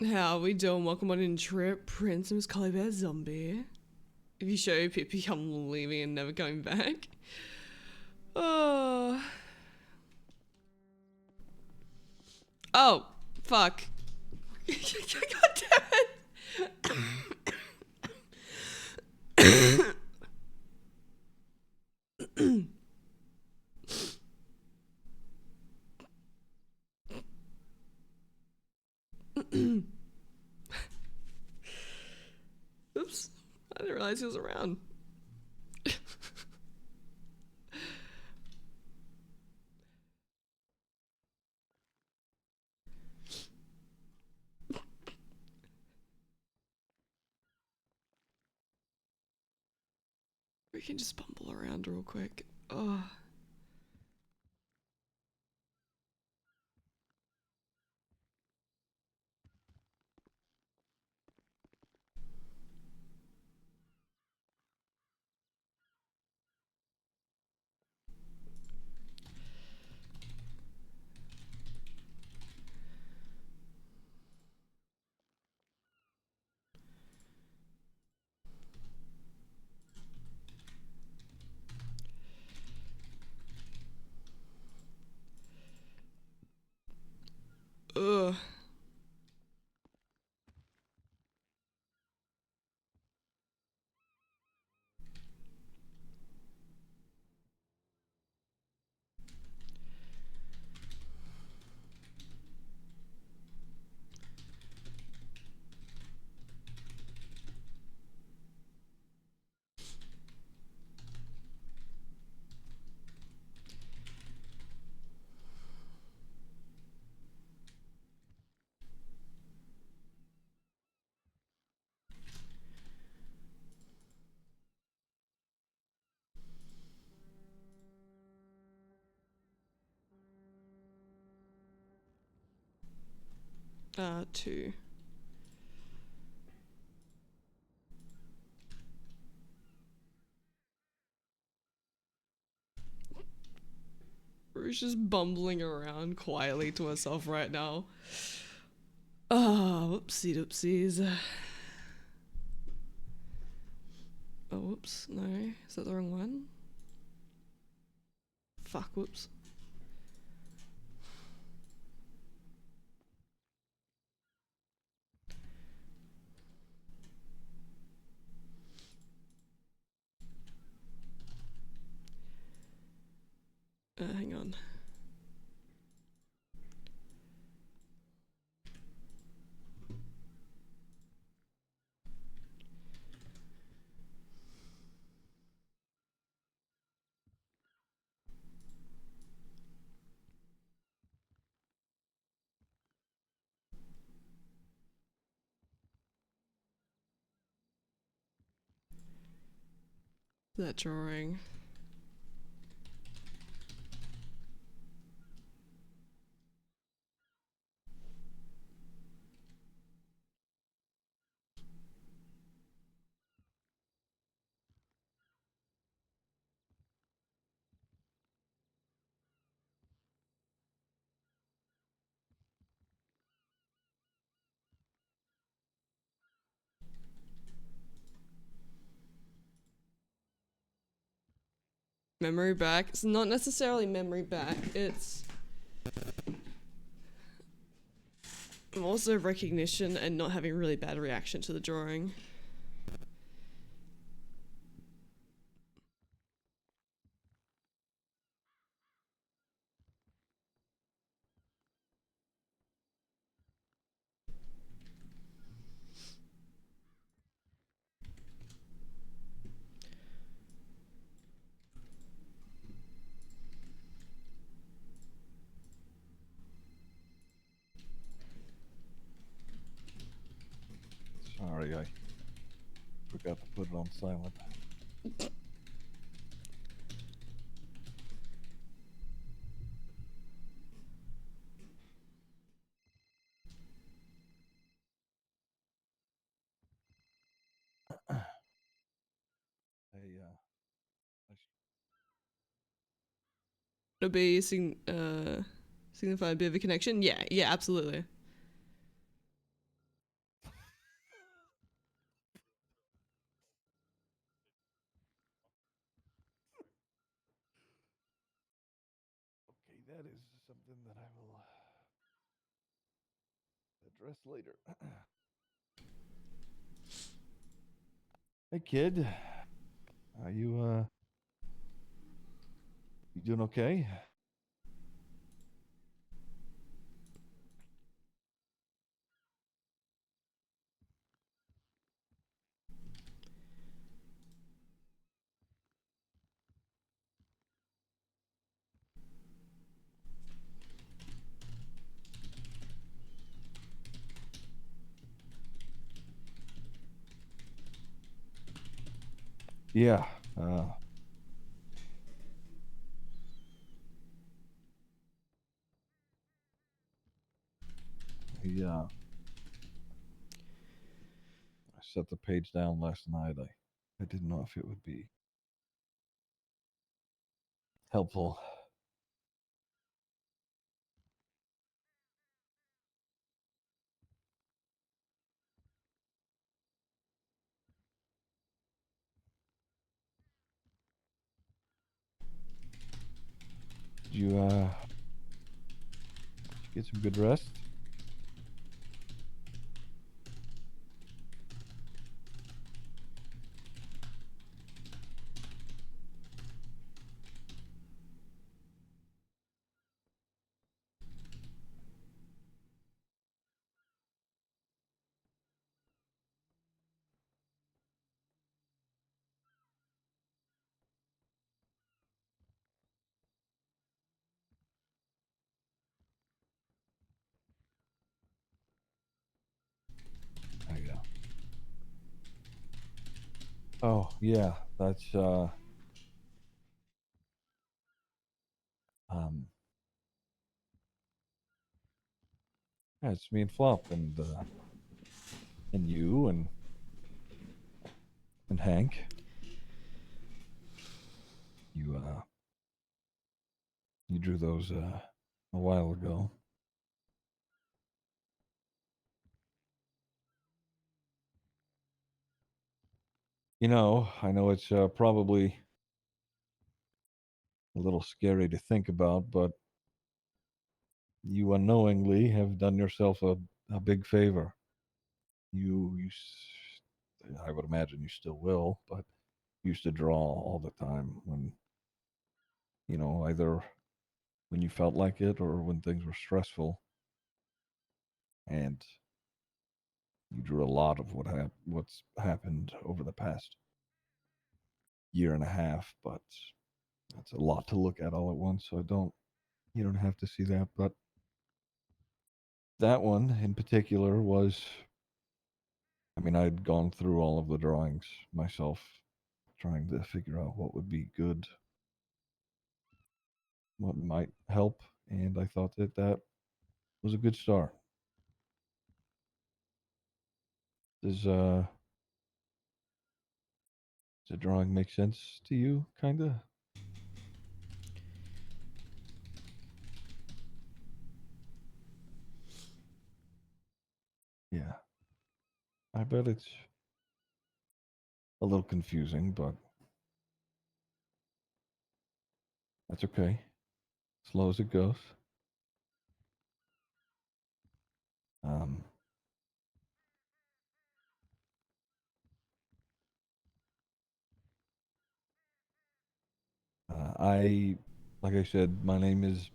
How we doing? Welcome on in trip, Prince and Miss Collie Bear Zombie. If you show Pippi, I'm leaving and never coming back. Oh. Oh, fuck. God damn it. Oops. I didn't realize he was around. We can just bumble around real quick. Oh. Ugh. Two. Rue's just bumbling around quietly to herself right now. Oh, whoopsie doopsies. Oh, whoops. No. Is that the wrong one? Fuck, whoops. Hang on. That drawing. Memory back. It's not necessarily memory back. It's also recognition and not having really bad reaction to the drawing. Sorry, I forgot to put it on silent. Hey, It'll be signify a bit of a connection. Yeah, absolutely. That is something that I will address later. Hey, kid. Are you doing okay? Yeah. Yeah. I set the page down last night. I didn't know if it would be helpful. Did you get some good rest? Oh, yeah. Oh, yeah. That's um yeah, it's me and Flop and you and Hank. You drew those a while ago. I know it's probably a little scary to think about, but you unknowingly have done yourself a big favor. I would imagine you still will, but you used to draw all the time when, either when you felt like it or when things were stressful. And you drew a lot of what's happened over the past year and a half, but that's a lot to look at all at once. So you don't have to see that. But that one in particular I mean, I'd gone through all of the drawings myself, trying to figure out what would be good, what might help, and I thought that was a good start. Does the drawing make sense to you, kinda? Yeah, I bet it's a little confusing, but that's okay. Slow as it goes. Um, like I said, my name is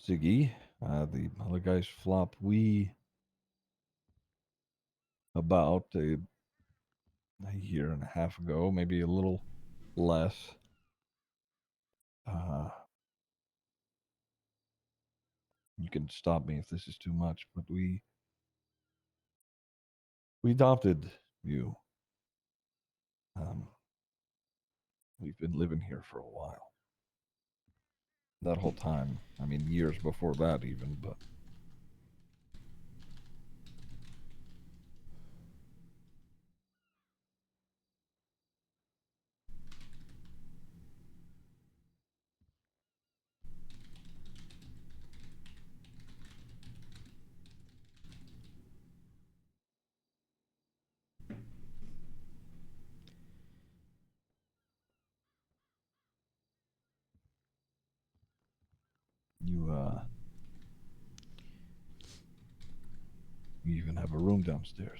Ziggy. The other guy's Flop. We about a year and a half ago, maybe a little less. Uh, you can stop me if this is too much, but we adopted you. Um, we've been living here for a while. That whole time, I mean, years before that, even. But have a room downstairs.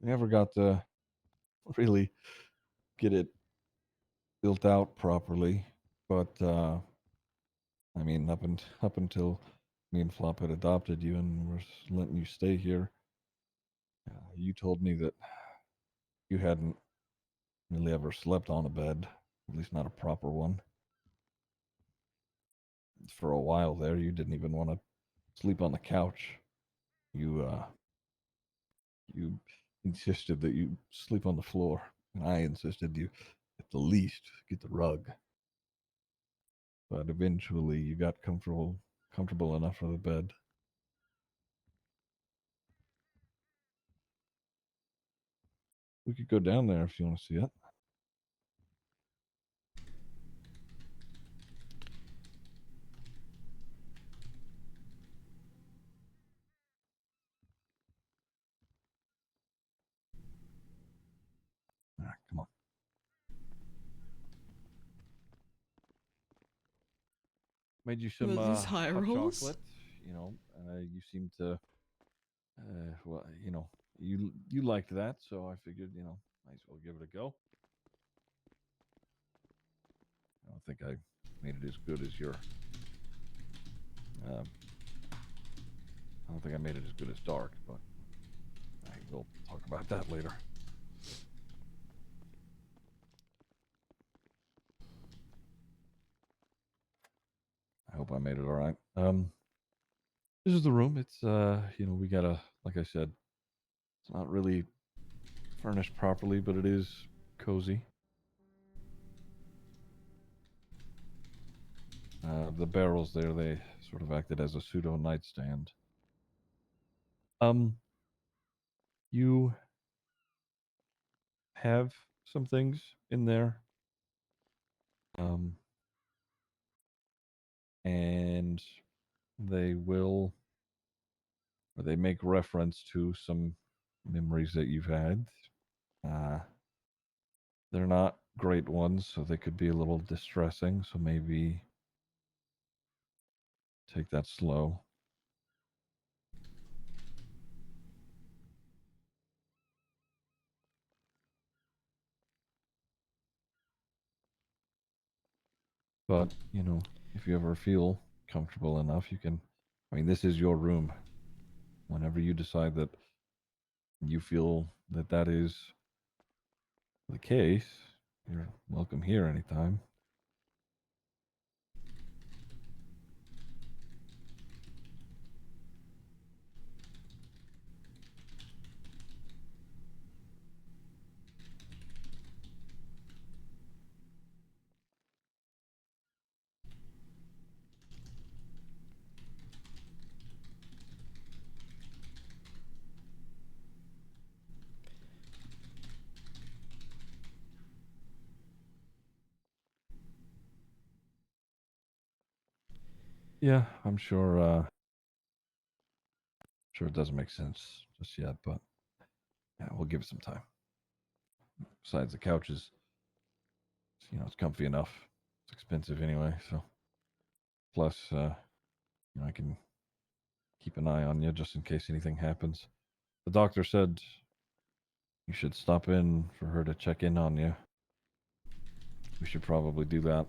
We never got to really get it built out properly, but I mean, up until me and Flop had adopted you and were letting you stay here, you told me that you hadn't really ever slept on a bed, at least not a proper one. For a while there, you didn't even want to sleep on the couch. You insisted that you sleep on the floor, and I insisted you at the least get the rug. But eventually, you got comfortable enough for the bed. We could go down there if you want to see it. All right, come on. Made you some Was this high hot rolls? chocolate. You seem to, well, you liked that, so I figured, might as well give it a go. I don't think I made it as good as your. I don't think I made it as good as dark, but we'll talk about that later. I hope I made it all right. This is the room. It's we got like I said, it's not really furnished properly, but it is cozy. The barrels there, they sort of acted as a pseudo nightstand. You have some things in there. And they they make reference to some memories that you've had. They're not great ones, so they could be a little distressing. So maybe take that slow. But, if you ever feel comfortable enough, you can. I mean, this is your room. Whenever you decide that you feel that that is the case, you're welcome here anytime. Yeah, I'm sure. Sure, it doesn't make sense just yet, but yeah, we'll give it some time. Besides, the couch is, it's comfy enough. It's expensive anyway, so. Plus, I can keep an eye on you just in case anything happens. The doctor said you should stop in for her to check in on you. We should probably do that.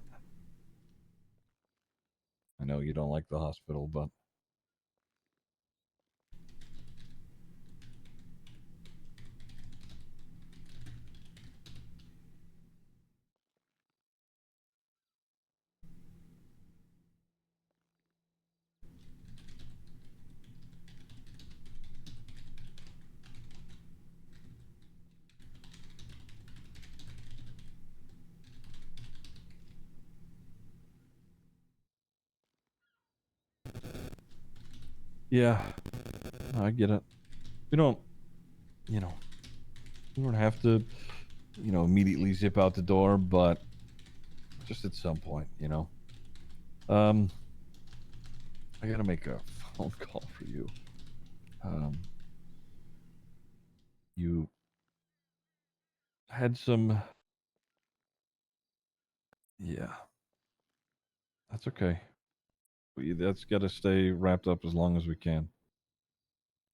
I know you don't like the hospital, but yeah, I get it. We don't, you know, we don't have to, immediately zip out the door, but just at some point, I gotta make a phone call for you. You had some Yeah. That's okay. That's got to stay wrapped up as long as we can.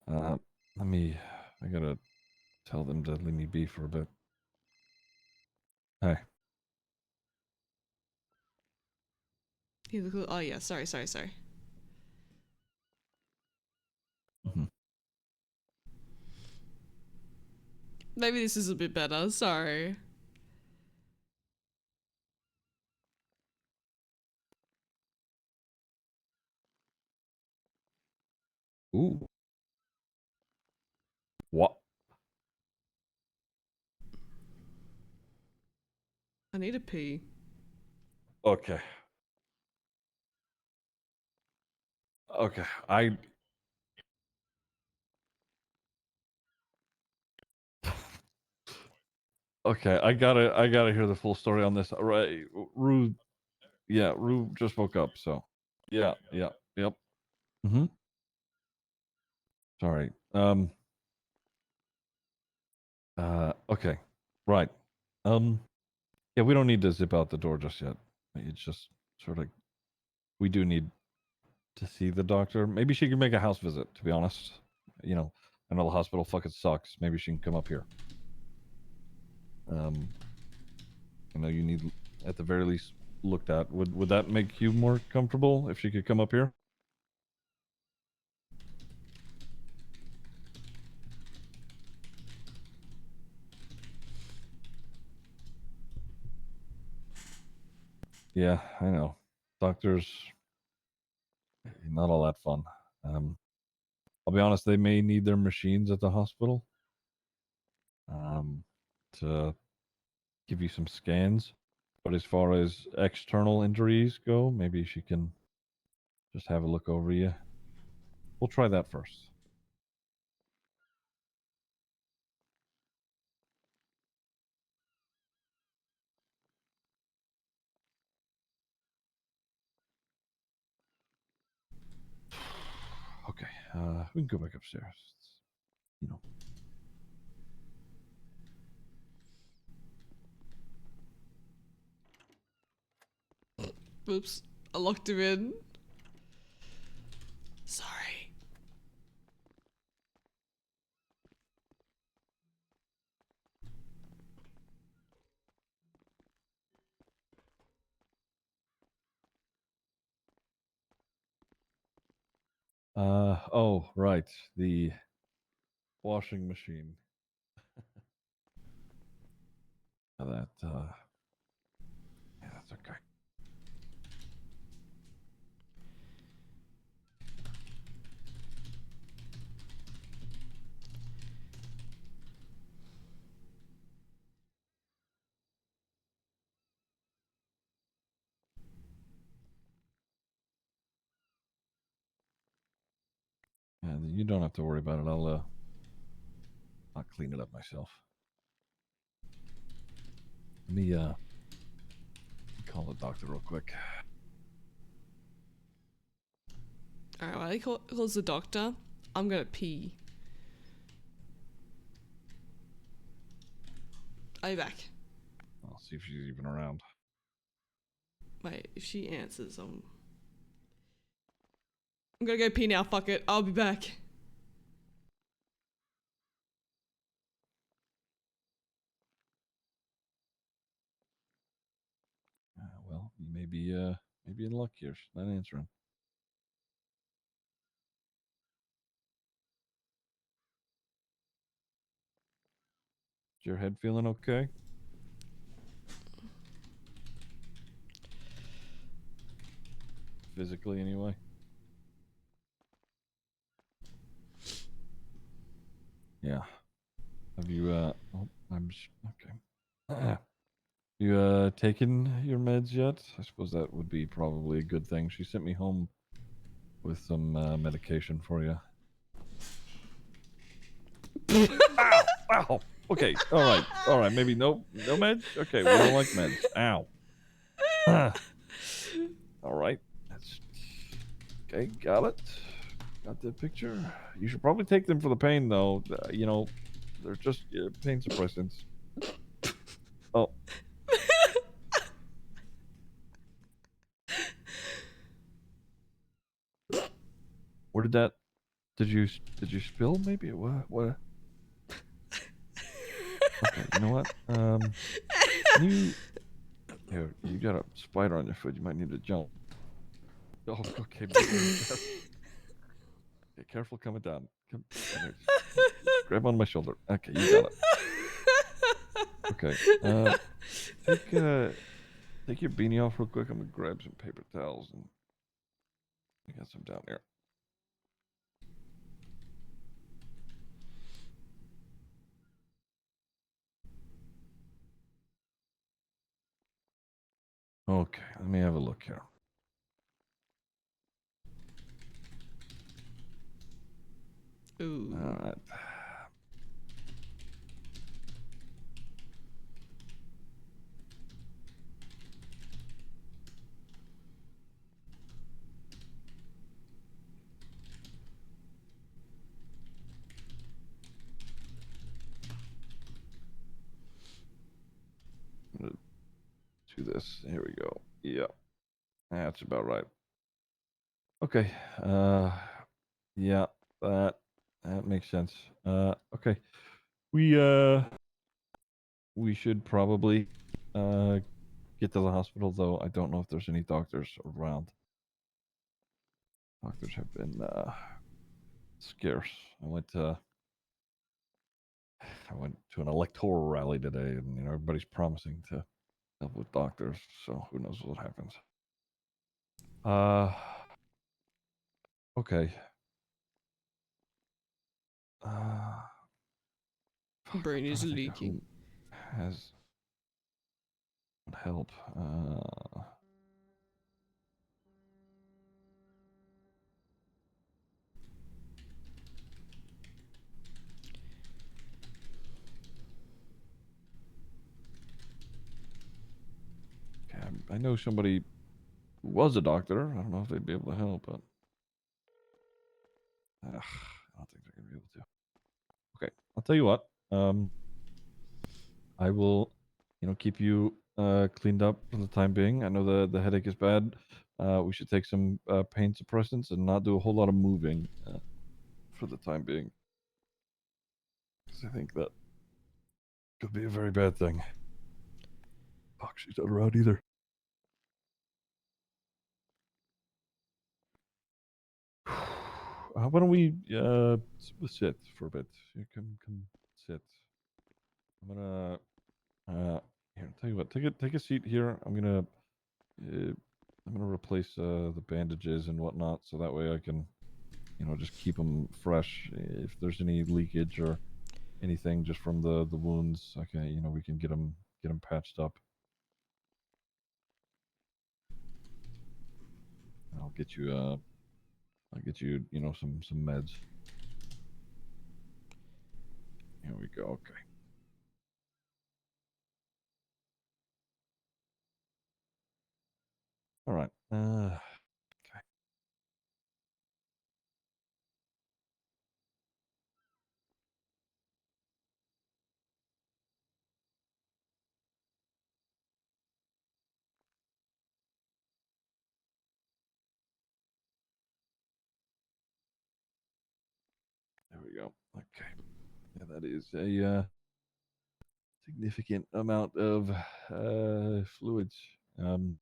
I gotta tell them to leave me be for a bit. Hey. Oh yeah, sorry. Mhm. Maybe this is a bit better. Sorry. Ooh. What? I need a pee. Okay. Okay. Okay, I gotta hear the full story on this. All right, Rue, yeah, Rue just woke up, so yeah, yep. Mm-hmm. Sorry. Okay. Right. Yeah, we don't need to zip out the door just yet. It's just sort of we do need to see the doctor. Maybe she can make a house visit, to be honest. You know, I know the hospital fucking sucks. Maybe she can come up here. I know you need at the very least looked at. Would that make you more comfortable if she could come up here? Yeah, I know. Doctors, not all that fun. I'll be honest, they may need their machines at the hospital to give you some scans. But as far as external injuries go, maybe she can just have a look over you. We'll try that first. Okay, we can go back upstairs. You know. Oops. I locked him in. Sorry. Oh, right. The washing machine. That, yeah, that's okay. And you don't have to worry about it. I'll clean it up myself. Let me, call the doctor real quick. Alright, while he calls the doctor, I'm gonna pee. I'll be back. I'll see if she's even around. Wait, if she answers, I'm gonna go pee now, fuck it. I'll be back. Well, you may be in luck here. She's not answering. Is your head feeling okay? Physically, anyway. Yeah. Have you? Oh, okay. You taken your meds yet? I suppose that would be probably a good thing. She sent me home with some medication for you. Ow! Ow! Okay. All right. Maybe no meds. Okay. We don't like meds. Ow. All right. That's okay. Got it. Got the picture. You should probably take them for the pain, though. You know, they're just pain suppressants. Oh. Where did that? Did you spill? Maybe what? Okay, you know what? Can you? Here, you got a spider on your foot. You might need to jump. Oh, okay, be very careful. Okay, careful coming down. Come here. Just grab on my shoulder. Okay, you got it. Okay. Take take your beanie off real quick. I'm gonna grab some paper towels and I got some down here. Okay, let me have a look here. Ooh. All right. I'm gonna do this. Here we go. Yeah, that's about right. Okay. Yeah, that that makes sense. Okay. We uh, we should probably uh get to the hospital, though. I don't know if there's any doctors around. Doctors have been scarce. I went to an electoral rally today, and everybody's promising to help with doctors. So who knows what happens? Uh, okay. Uh, fuck, I'm Brain trying is to think of who leaking. has would help. Okay, I know somebody who was a doctor. I don't know if they'd be able to help, but I don't think they're gonna be able to. Okay, I'll tell you what. I will, keep you cleaned up for the time being. I know the headache is bad. We should take some pain suppressants and not do a whole lot of moving for the time being, because I think that could be a very bad thing. Fuck, she's not around either. Why don't we sit for a bit? Come sit. I'm gonna here. Tell you what. Take a seat here. I'm gonna replace the bandages and whatnot, so that way I can just keep them fresh. If there's any leakage or anything just from the wounds, okay, we can get them patched up. I'll get you some meds. Here we go. Okay. All right. Okay. There we go. Okay. Yeah, that is a significant amount of fluids. Um,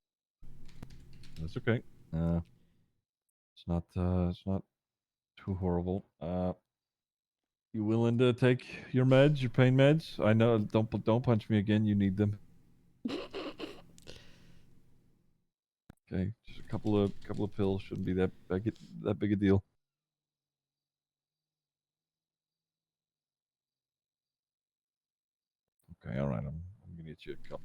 that's okay. Uh, it's not too horrible. You willing to take your meds, your pain meds? I know. Don't punch me again. You need them. Okay, just a couple of pills shouldn't be that big a deal. Okay, all right. I'm gonna get you a couple.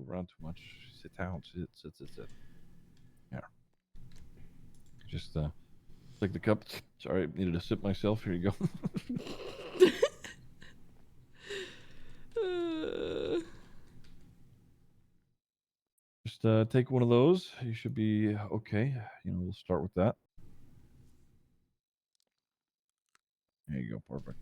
move around too much. Sit down. Sit. Here. Just take the cup. Sorry, I needed to sip myself. Here you go. Just take one of those. You should be okay. We'll start with that. There you go. Perfect.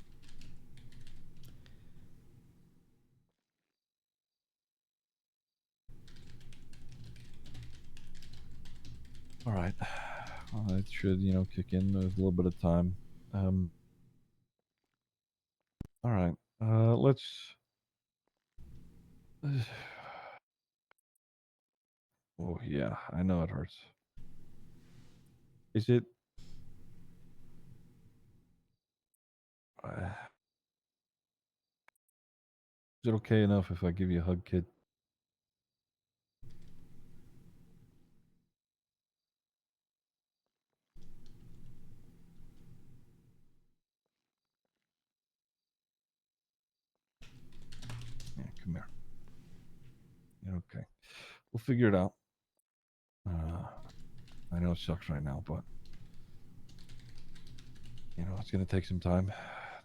All right. Well, it should, kick in with a little bit of time. All right. Let's. Oh yeah, I know it hurts. Is it? Uh, is it okay enough if I give you a hug, kid? Yeah, come here. You're okay. We'll figure it out. I know it sucks right now, but it's gonna take some time.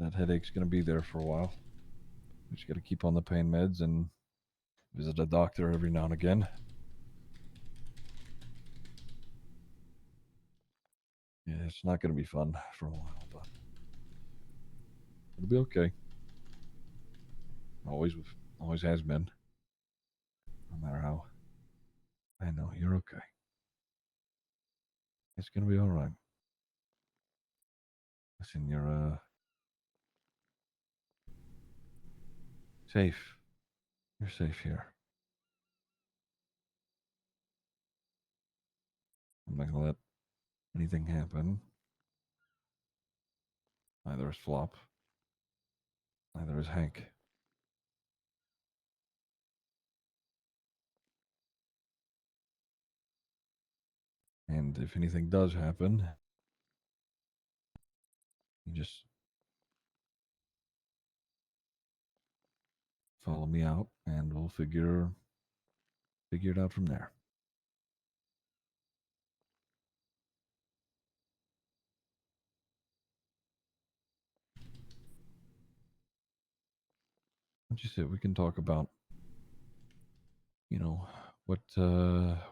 That headache's gonna be there for a while. We just gotta keep on the pain meds and visit a doctor every now and again. Yeah, it's not gonna be fun for a while, but it'll be okay. Always has been. No matter how. I know you're okay. It's gonna be all right. Listen, you're safe. You're safe here. I'm not gonna let anything happen. Neither is Flop. Neither is Hank. And if anything does happen, you just follow me out, and we'll figure it out from there. Why don't you sit? We can talk about,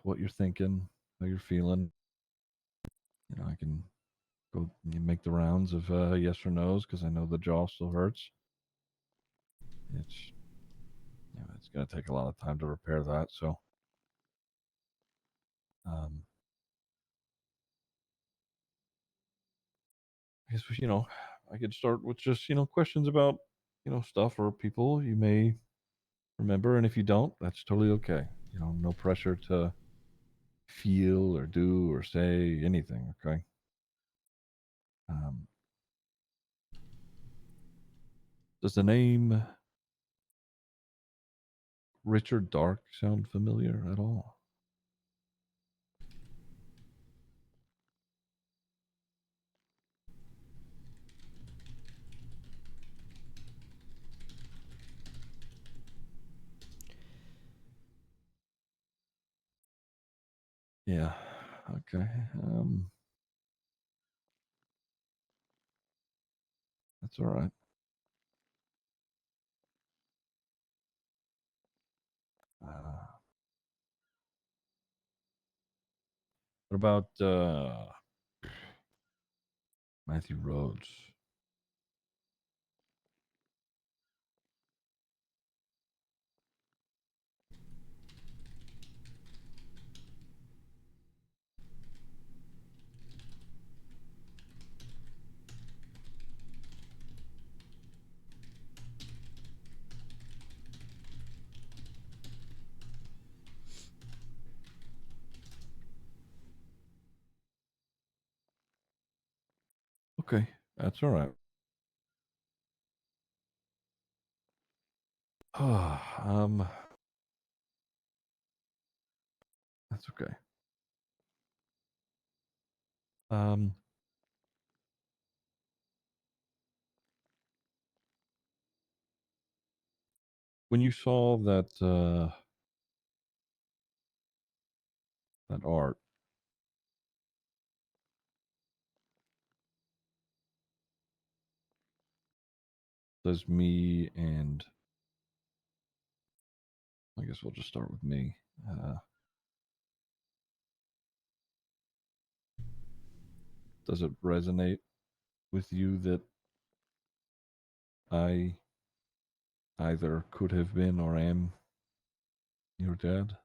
what you're thinking, how you're feeling. I can go make the rounds of yes or no's because I know the jaw still hurts. It's it's gonna take a lot of time to repair that. So, um, I guess I could start with just questions about stuff or people you may remember, and if you don't, that's totally okay. No pressure to feel or do or say anything. Okay. Um, does the name Richard Dark sound familiar at all? Yeah. Okay. That's all right. Uh, what about Matthew Rhodes? Okay, that's all right. um, that's okay. Um, when you saw that that art. Says me, and I guess we'll just start with me. Does it resonate with you that I either could have been or am your dad?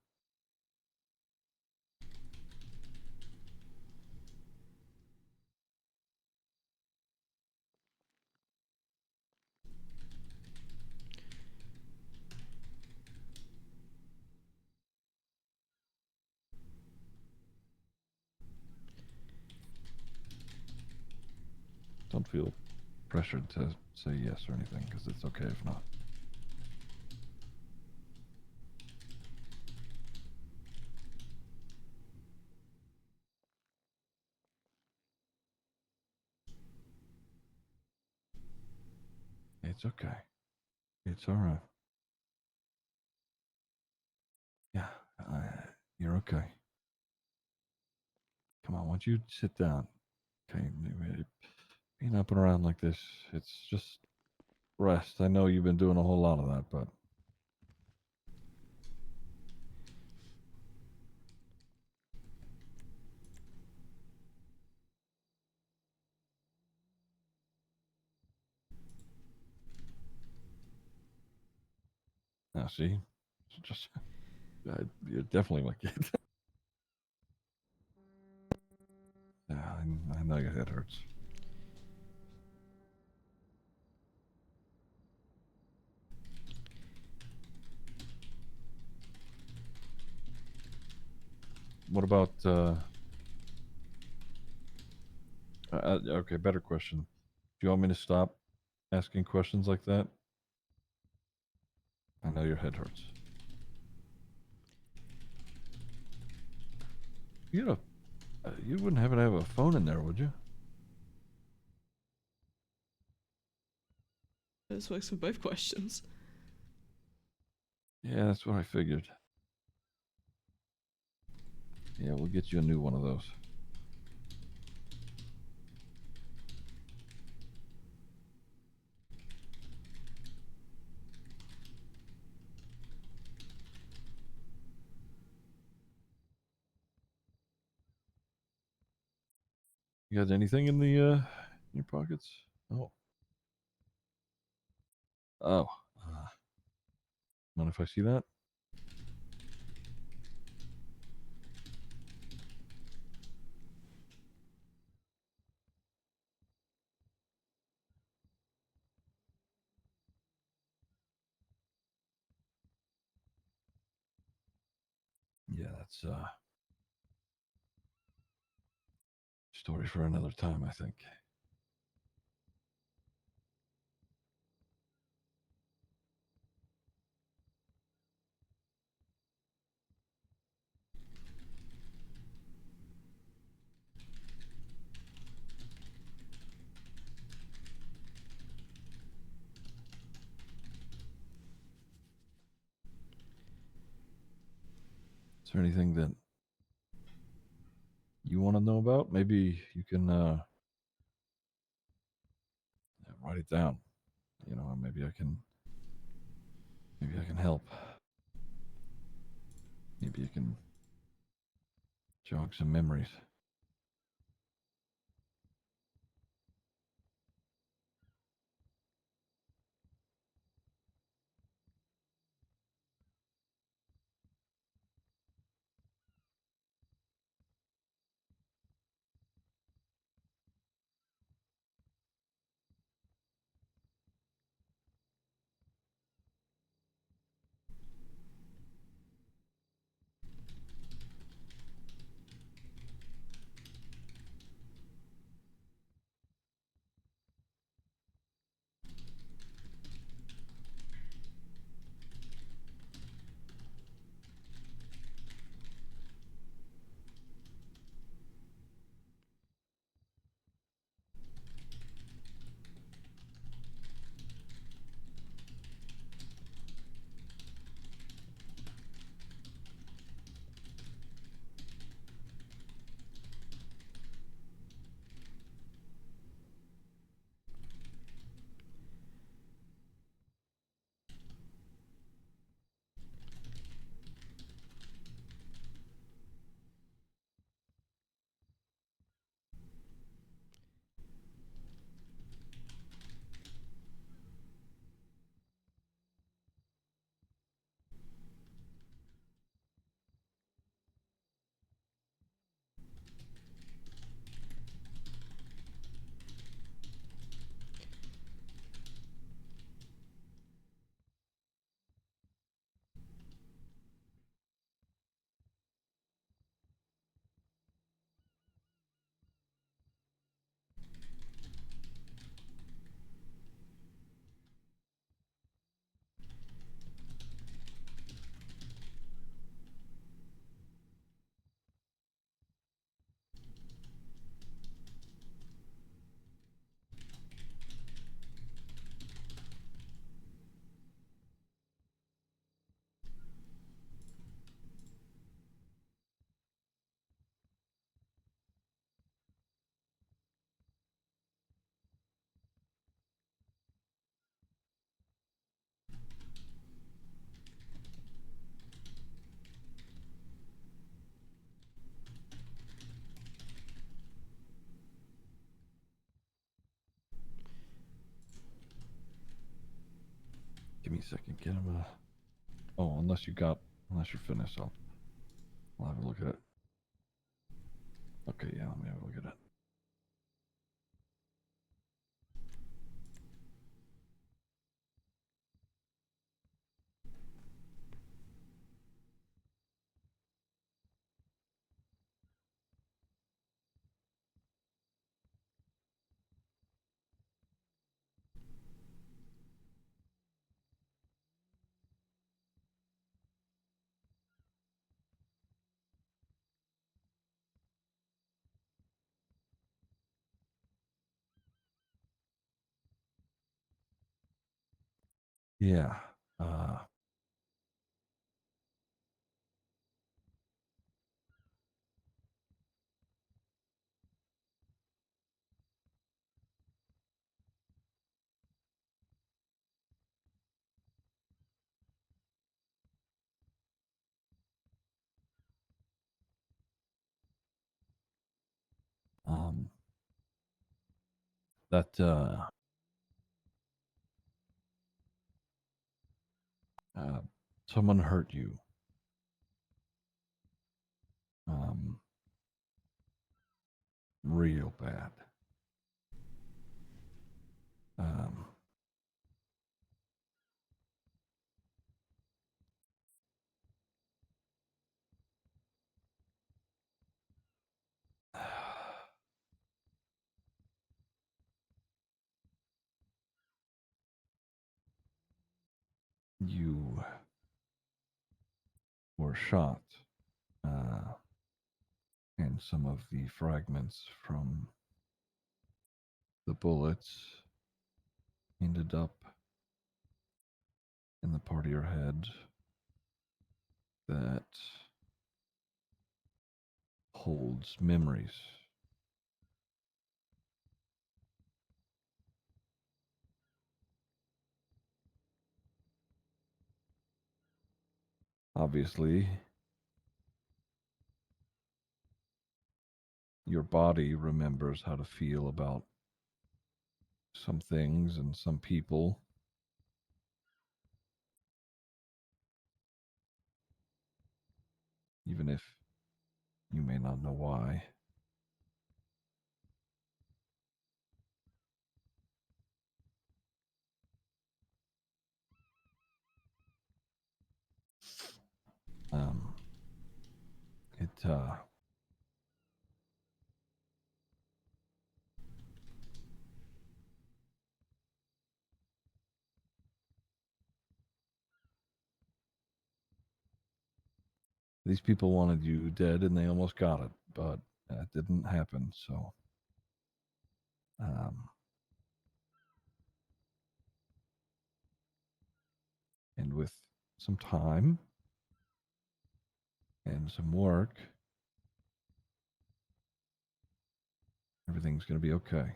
Don't feel pressured to say yes or anything, because it's okay if not. It's okay. It's all right. Yeah, you're okay. Come on, why don't you sit down? Okay, being up and around like this, it's just rest. I know you've been doing a whole lot of that, but now see, it's just you're definitely my kid. Yeah, I know your head hurts. What about okay, better question. Do you want me to stop asking questions like that? I know your head hurts. You wouldn't happen to have a phone in there, would you? This works for both questions. Yeah, that's what I figured. Yeah, we'll get you a new one of those. You got anything in the your pockets? Oh, oh. Mind if I see that? Yeah, that's story for another time, I think. Is there anything that you want to know about? Maybe you can write it down. You know, maybe I can help. Maybe you can jog some memories. Give me a second. Get him. Oh, unless you're finished, I'll have a look at it. Okay, yeah, let me have a look at it. Yeah. Uh, um, that uh, someone hurt you. Um, Real bad. Um, you were shot, uh, and some of the fragments from the bullets ended up in the part of your head that holds memories. Obviously, your body remembers how to feel about some things and some people, even if you may not know why. Um, it These people wanted you dead, and they almost got it, but that didn't happen. So, um, and with some time and some work, everything's going to be okay.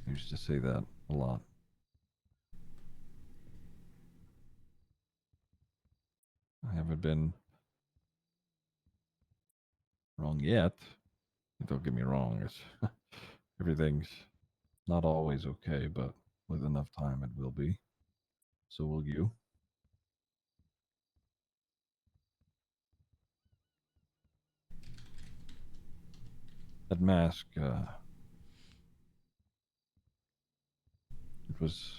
I used to say that a lot. I haven't been wrong yet. Don't get me wrong. It's everything's not always okay, but with enough time, it will be. So will you. That mask, it was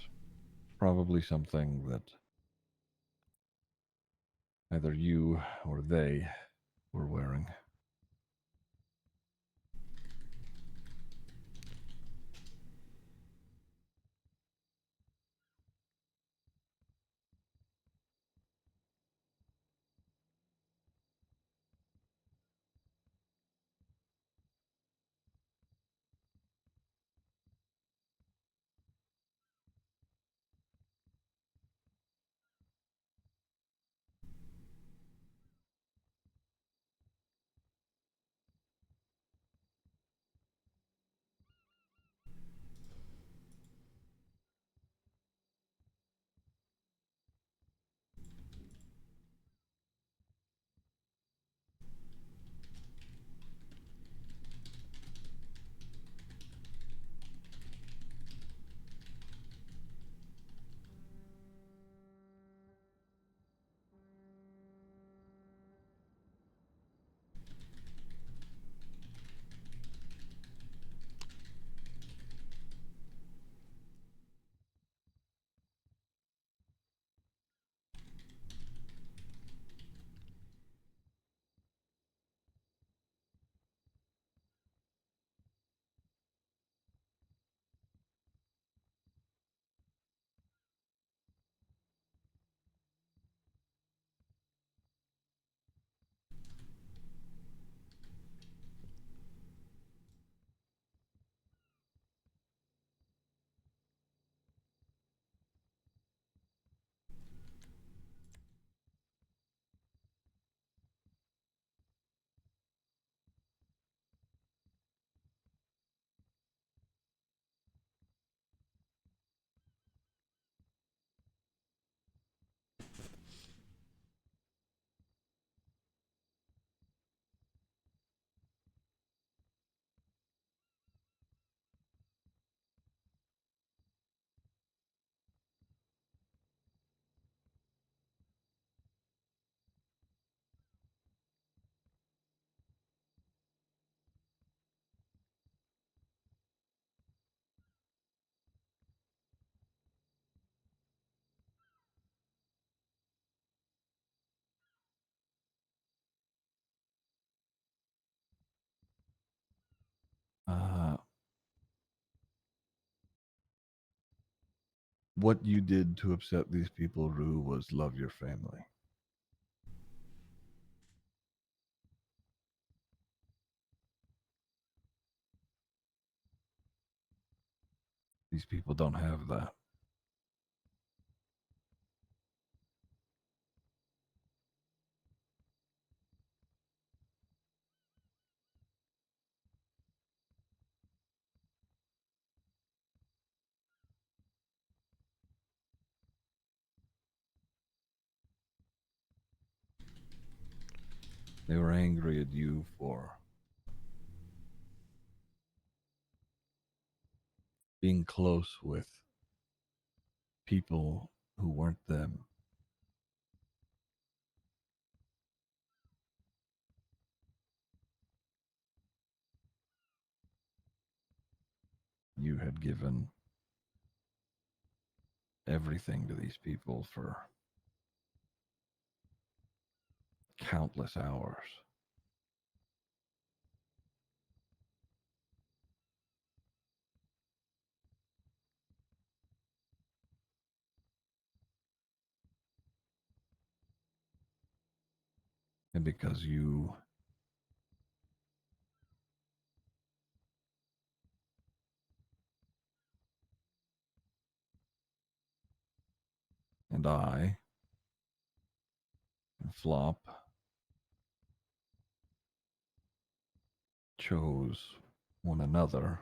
probably something that either you or they were wearing. what you did to upset these people, Rue, was love your family. These people don't have that. They were angry at you for being close with people who weren't them. You had given everything to these people for countless hours. And because you and I and Flop chose one another,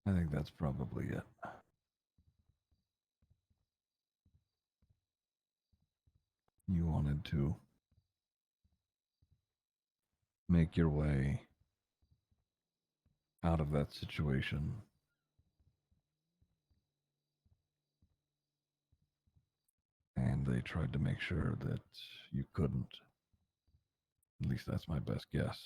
I think that's probably it. You wanted to make your way out of that situation, and they tried to make sure that you couldn't. At least that's my best guess.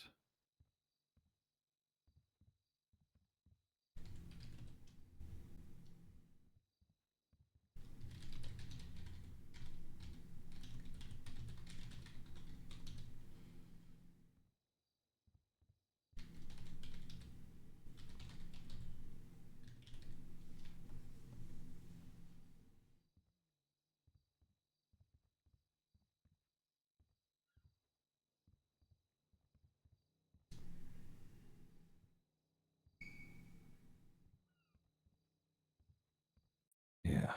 Yeah.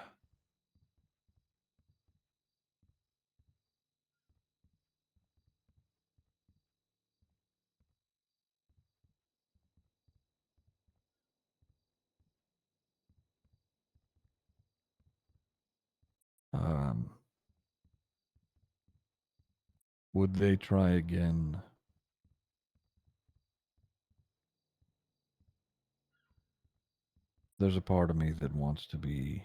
Um, would they try again? There's a part of me that wants to be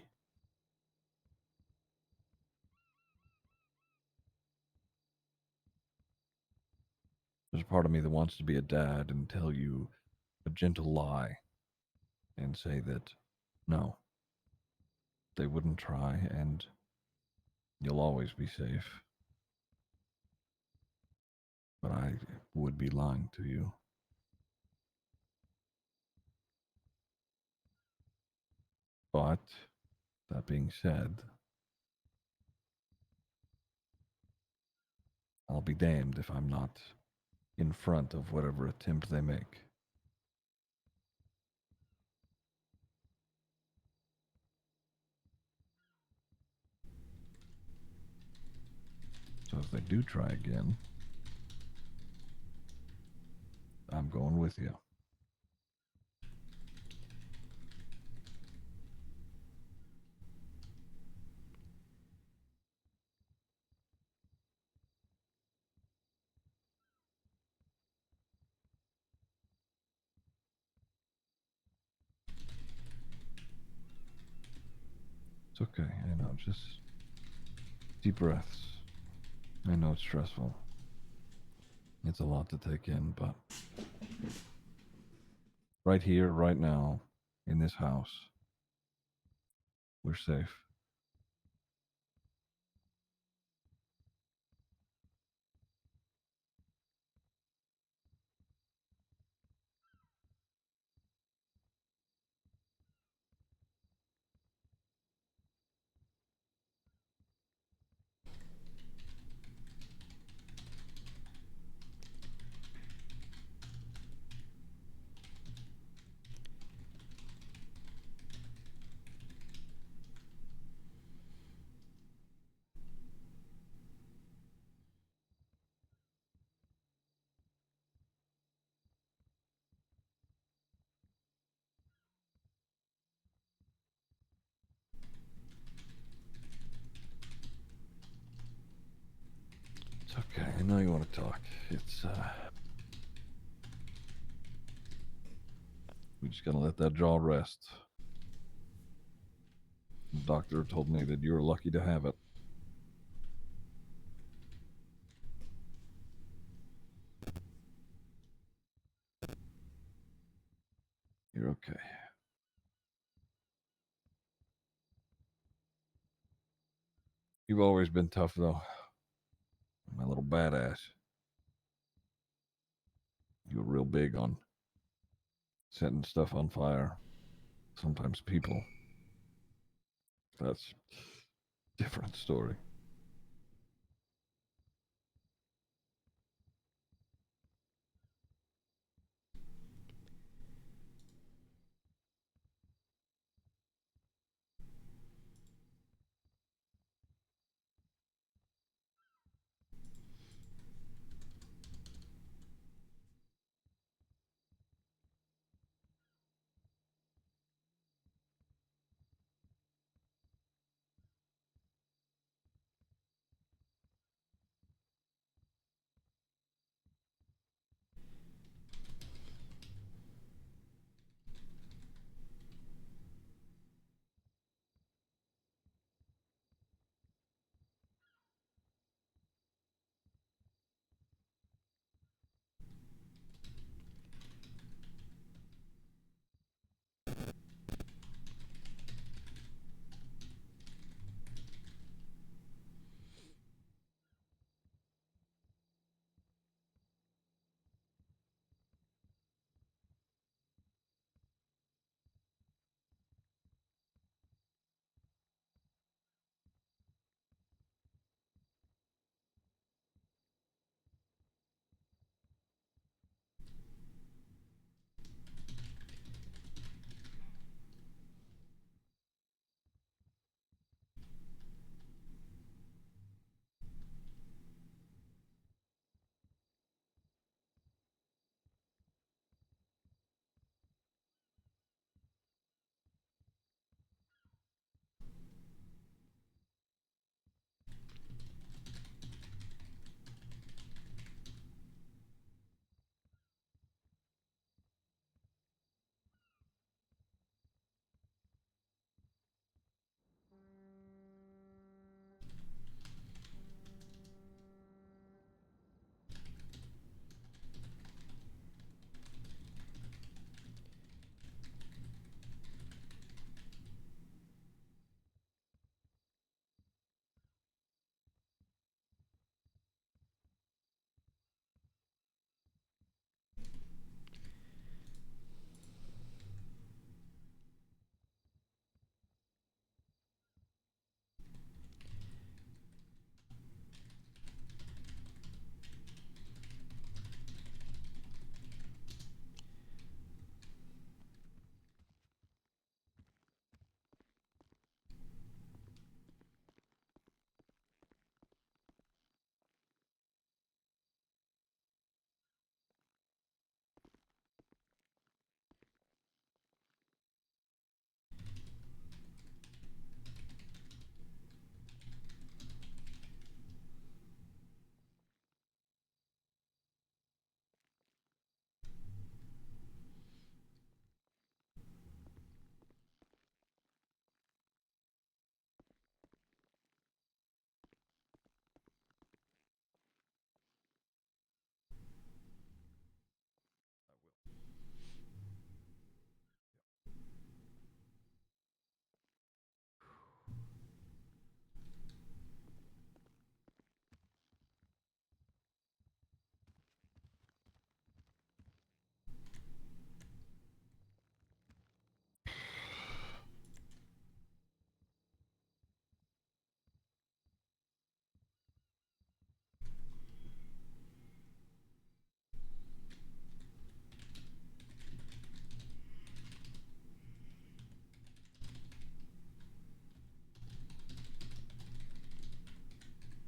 there's a part of me that wants to be a dad and tell you a gentle lie and say that no, they wouldn't try and you'll always be safe. But I would be lying to you. But that being said, I'll be damned if I'm not in front of whatever attempt they make. So if they do try again, I'm going with you. It's okay. I know. Just deep breaths. I know it's stressful. It's a lot to take in, but right here, right now, in this house, we're safe. know you want to talk. It's we just gotta let that jaw rest. The doctor told me that you were lucky to have it. You're okay. You've always been tough, though. My little badass. You were real big on setting stuff on fire. Sometimes people. That's a different story.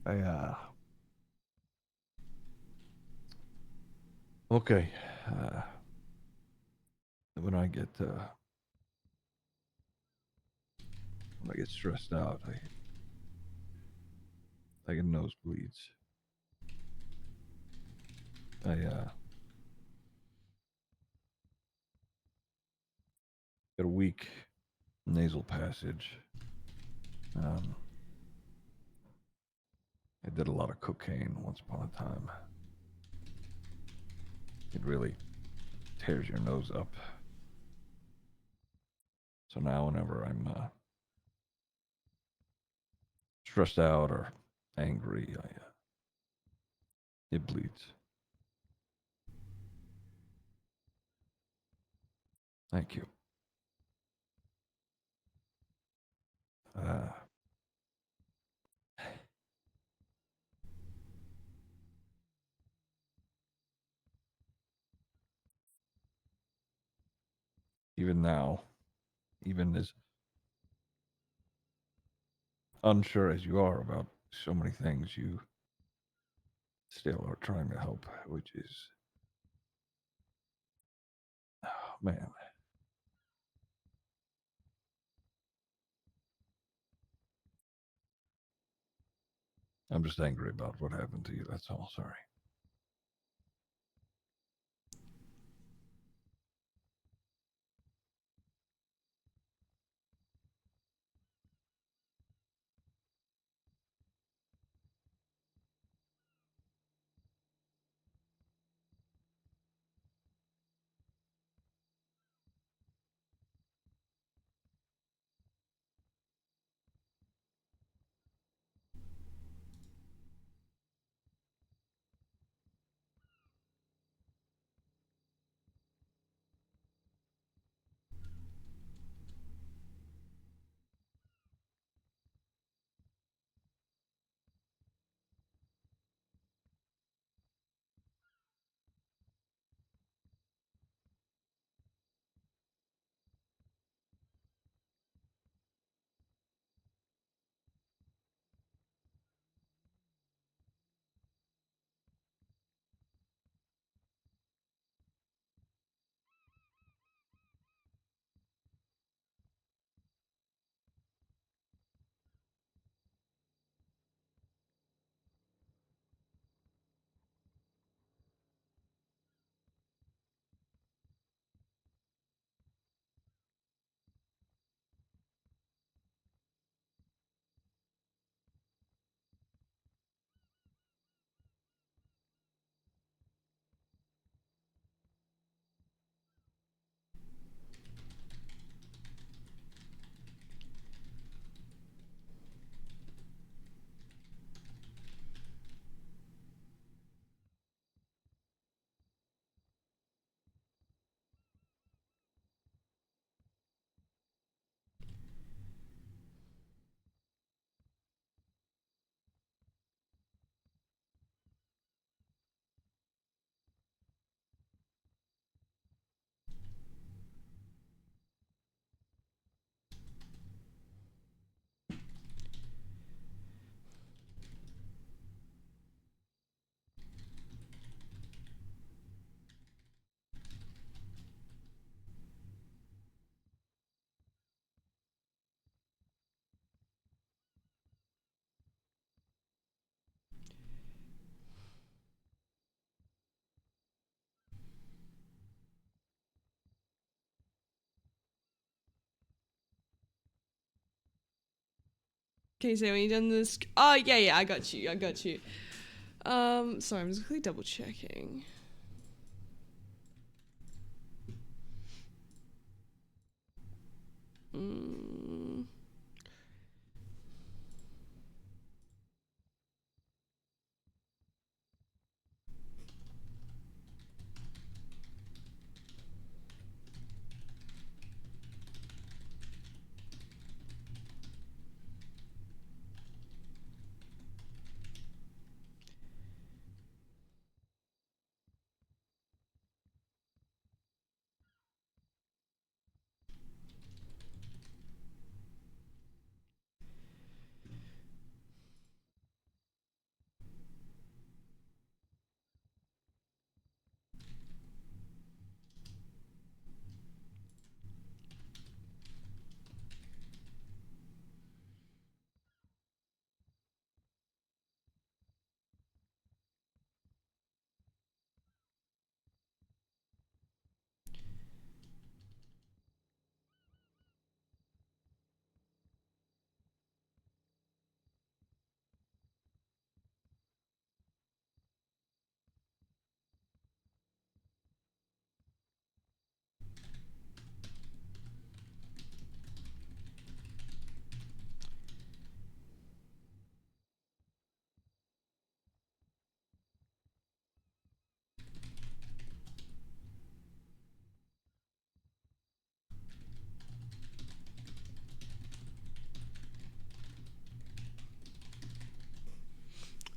I okay. Uh, when I get stressed out, I get nosebleeds. I got a weak nasal passage. I did a lot of cocaine once upon a time. It really tears your nose up. So now, whenever I'm stressed out or angry, it bleeds. Thank you. Uh, Even now, even as unsure as you are about so many things, you still are trying to help, which is, oh man, I'm just angry about what happened to you. That's all. Sorry. Can you say when you done this? Oh yeah, yeah, I got you. I got you. Sorry, I'm just quickly double checking. Mm.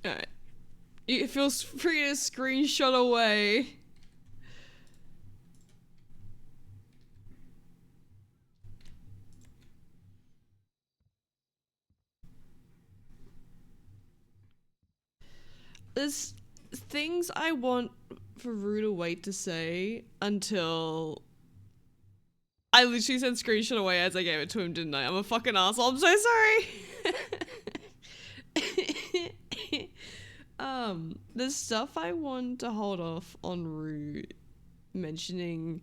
Alright. Feel free to screenshot away. There's things I want for Rue to wait to say until I literally said screenshot away as I gave it to him, didn't I? I'm a fucking asshole. I'm so sorry. There's stuff I want to hold off on Rue mentioning.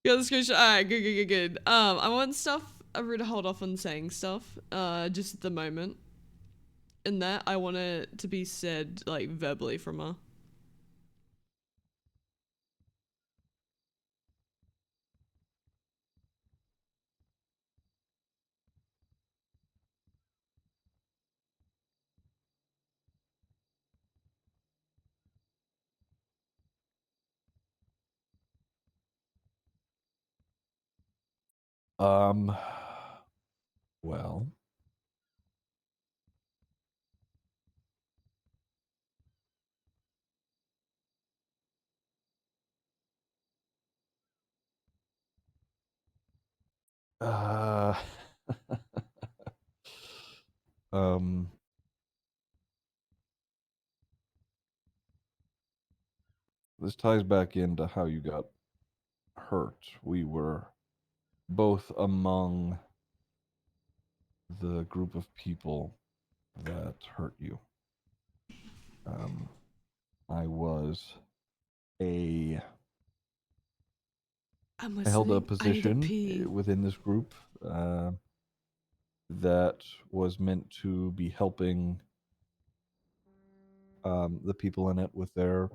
Yeah, the screenshot. Alright, good. I want stuff Rue to hold off on saying stuff. Just at the moment. And that I want it to be said like verbally from her. Well, uh, um, this ties back into how you got hurt. We were both among the group of people that hurt you. I was a I'm I held a listening. I need a position pee. within this group that was meant to be helping the people in it with their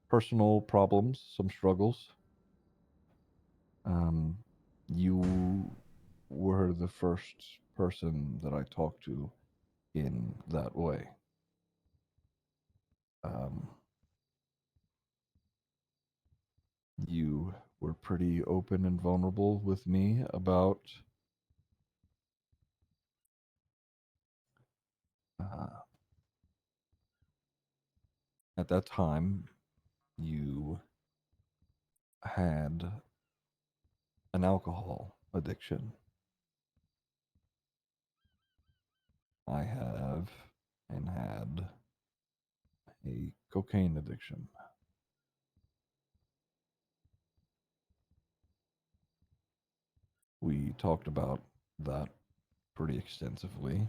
personal problems, some struggles. You were the first person that I talked to in that way. Um, you were pretty open and vulnerable with me about uh, at that time you had an alcohol addiction. I have and had a cocaine addiction. We talked about that pretty extensively,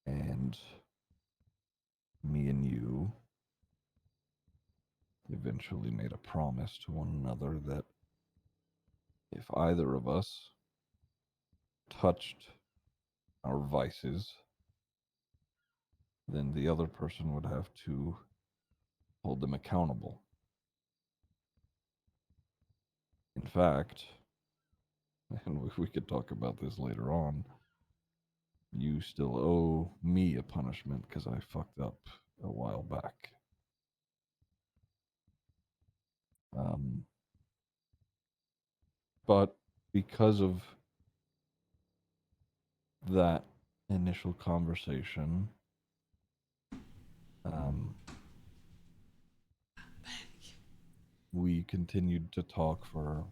and me and you eventually made a promise to one another that if either of us touched our vices, then the other person would have to hold them accountable. In fact, and we could talk about this later on, you still owe me a punishment because I fucked up a while back. Um, but because of that initial conversation, um, we continued to talk for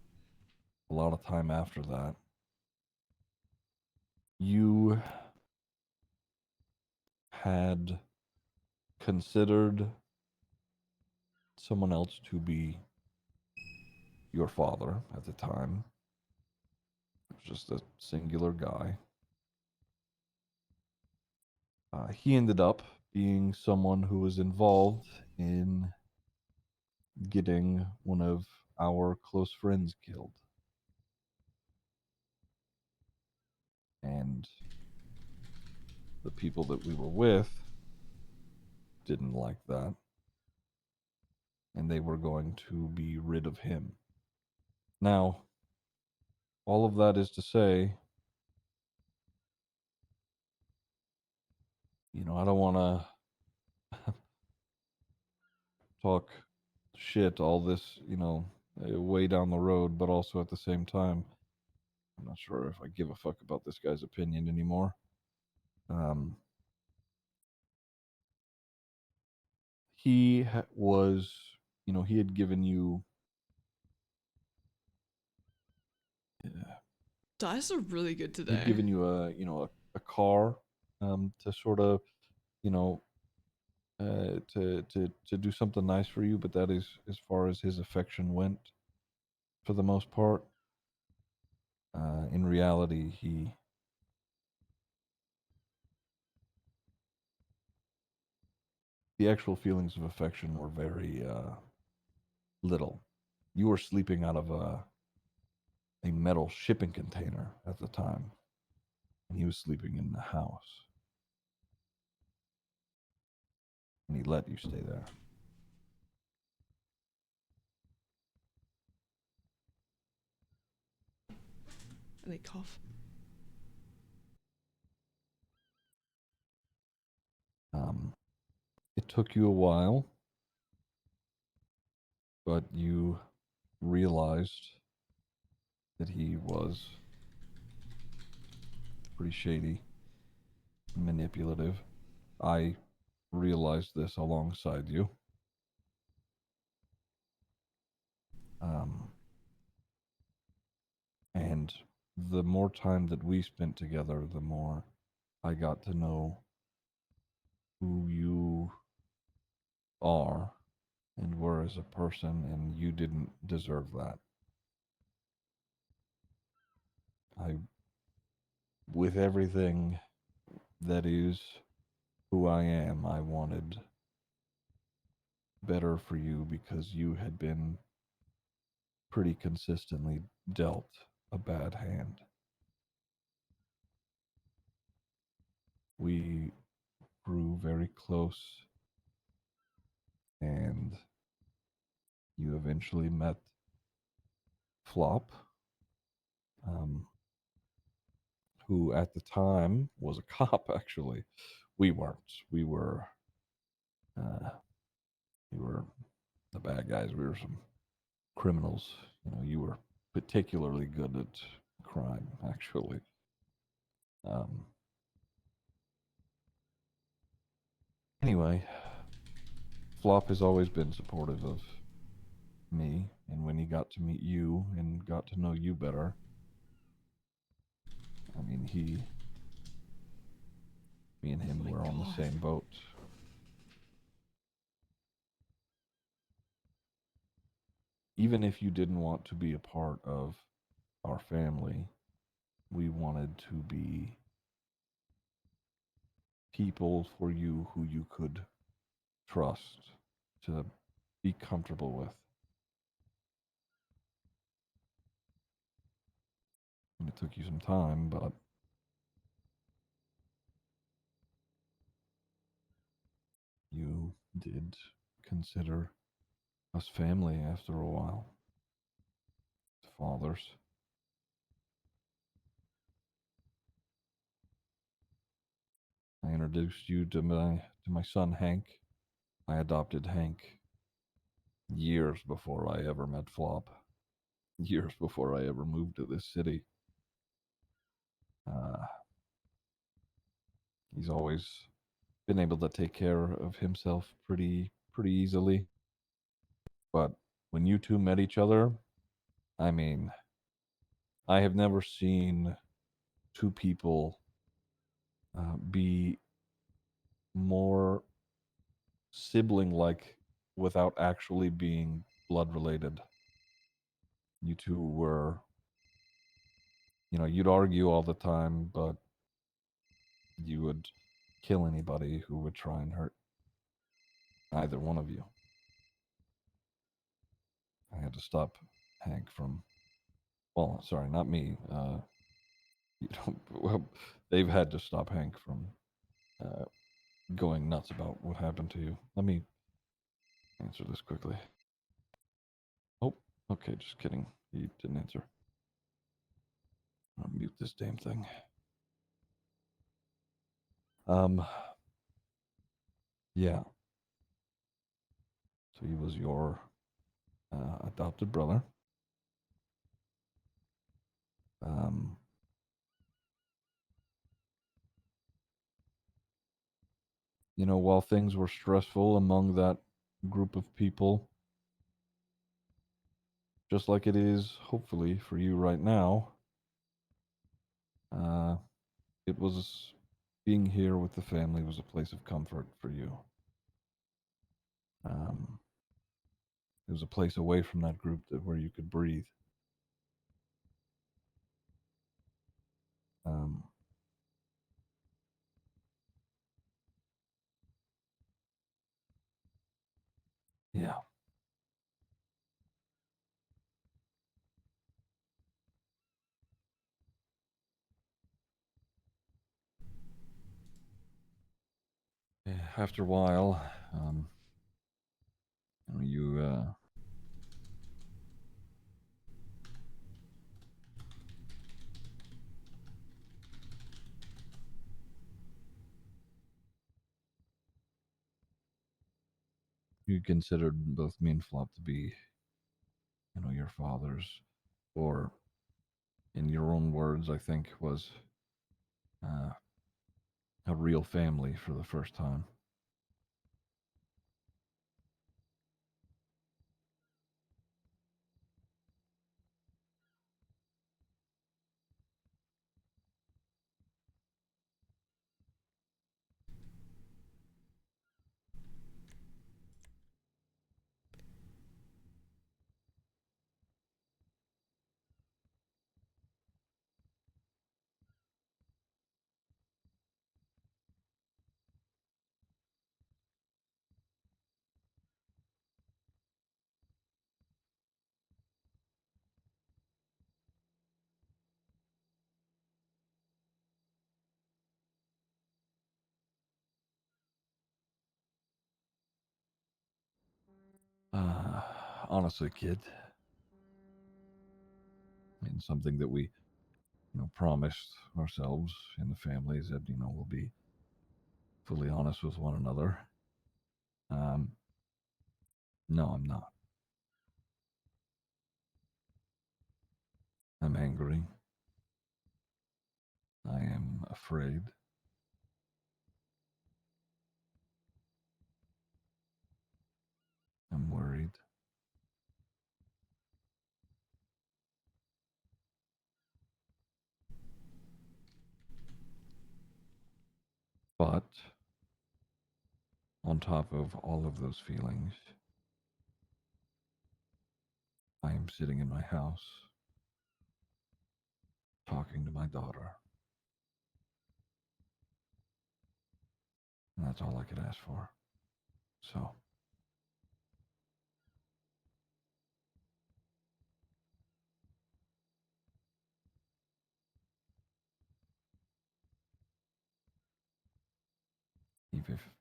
a lot of time after that. You had considered someone else to be your father at the time. It was just a singular guy. He ended up being someone who was involved in getting one of our close friends killed. And the people that we were with didn't like that. And they were going to be rid of him. Now, all of that is to say, I don't want to talk shit all this, way down the road, but also at the same time, I'm not sure if I give a fuck about this guy's opinion anymore. he was, he had given you. Dice are really good He'd today. given you a car, to sort of, you know, to do something nice for you, but that is as far as his affection went, for the most part. In reality, the actual feelings of affection were very little. You were sleeping out of a metal shipping container at the time, and he was sleeping in the house, and he let you stay there. And they cough. It took you a while, but you realized that he was pretty shady, manipulative. I realized this alongside you. Um, and the more time that we spent together, the more I got to know who you are and were as a person, and you didn't deserve that. I, with everything that is who I am, I wanted better for you because you had been pretty consistently dealt a bad hand. We grew very close, and you eventually met Flop, um, who at the time was a cop. Actually, we weren't. Uh, we were the bad guys. We were some criminals. You were particularly good at crime. Actually, um, anyway, Flop has always been supportive of me, and when he got to meet you and got to know you better, I mean, me and Oh him my were on the god. same boat. Even if you didn't want to be a part of our family, we wanted to be people for you who you could trust, to be comfortable with. And it took you some time, but you did consider us family after a while. Fathers. I introduced you to my son Hank. I adopted Hank years before I ever met Flop. Years before I ever moved to this city. Uh, he's always been able to take care of himself pretty easily. But when you two met each other, I mean, I have never seen two people be more sibling like without actually being blood related. You two were, you'd argue all the time, but you would kill anybody who would try and hurt either one of you. I had to stop Hank from, well, sorry, not me. Well, they've had to stop Hank from uh, going nuts about what happened to you. Let me answer this quickly. Oh, okay, just kidding. He didn't answer. I'll mute this damn thing. Um, yeah. So he was your adopted brother. Um, while things were stressful among that group of people, just like it is, hopefully, for you right now. Uh, it was being here with the family was a place of comfort for you. Um, it was a place away from that group where you could breathe. Um, yeah. After a while, you you considered both me and Flop to be, your fathers, or in your own words, I think was uh, a real family for the first time. Uh, Honestly, kid, I mean, something that we, promised ourselves in the family is that, we'll be fully honest with one another. Um, no, I'm not. I'm angry. I am afraid. I'm worried. But on top of all of those feelings, I am sitting in my house talking to my daughter. And that's all I could ask for. So,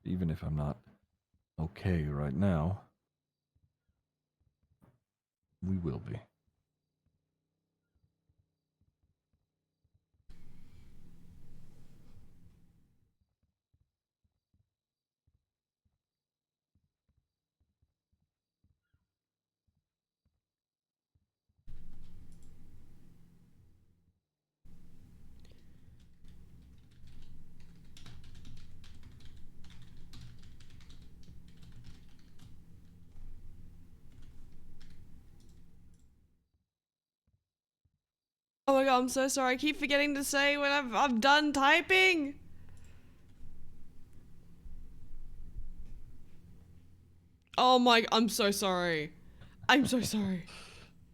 even if I'm not okay right now, we will be. Oh my god, I'm so sorry. I keep forgetting to say when I'm done typing. Oh my, I'm so sorry. I'm so sorry.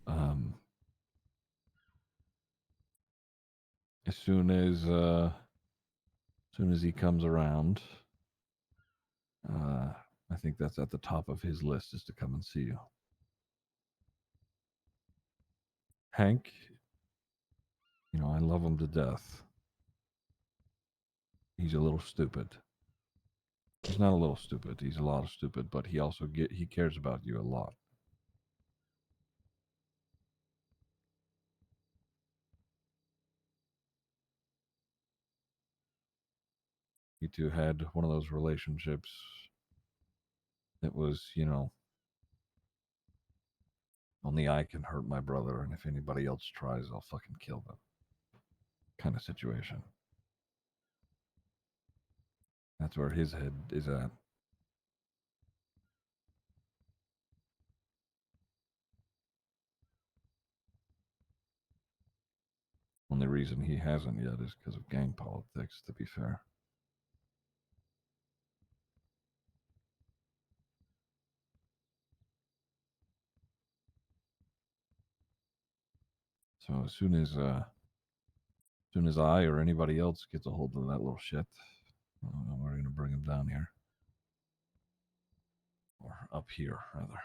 Um, as soon as he comes around, uh, I think that's at the top of his list is to come and see you. Hank, I love him to death. He's a little stupid. He's not a little stupid. He's a lot of stupid, but he cares about you a lot. You two had one of those relationships that was, only I can hurt my brother, and if anybody else tries, I'll fucking kill them. Kind of situation. That's where his head is at. Only reason he hasn't yet is because of gang politics, to be fair. So as soon as I or anybody else gets a hold of that little shit, we're gonna bring him down here, or up here rather.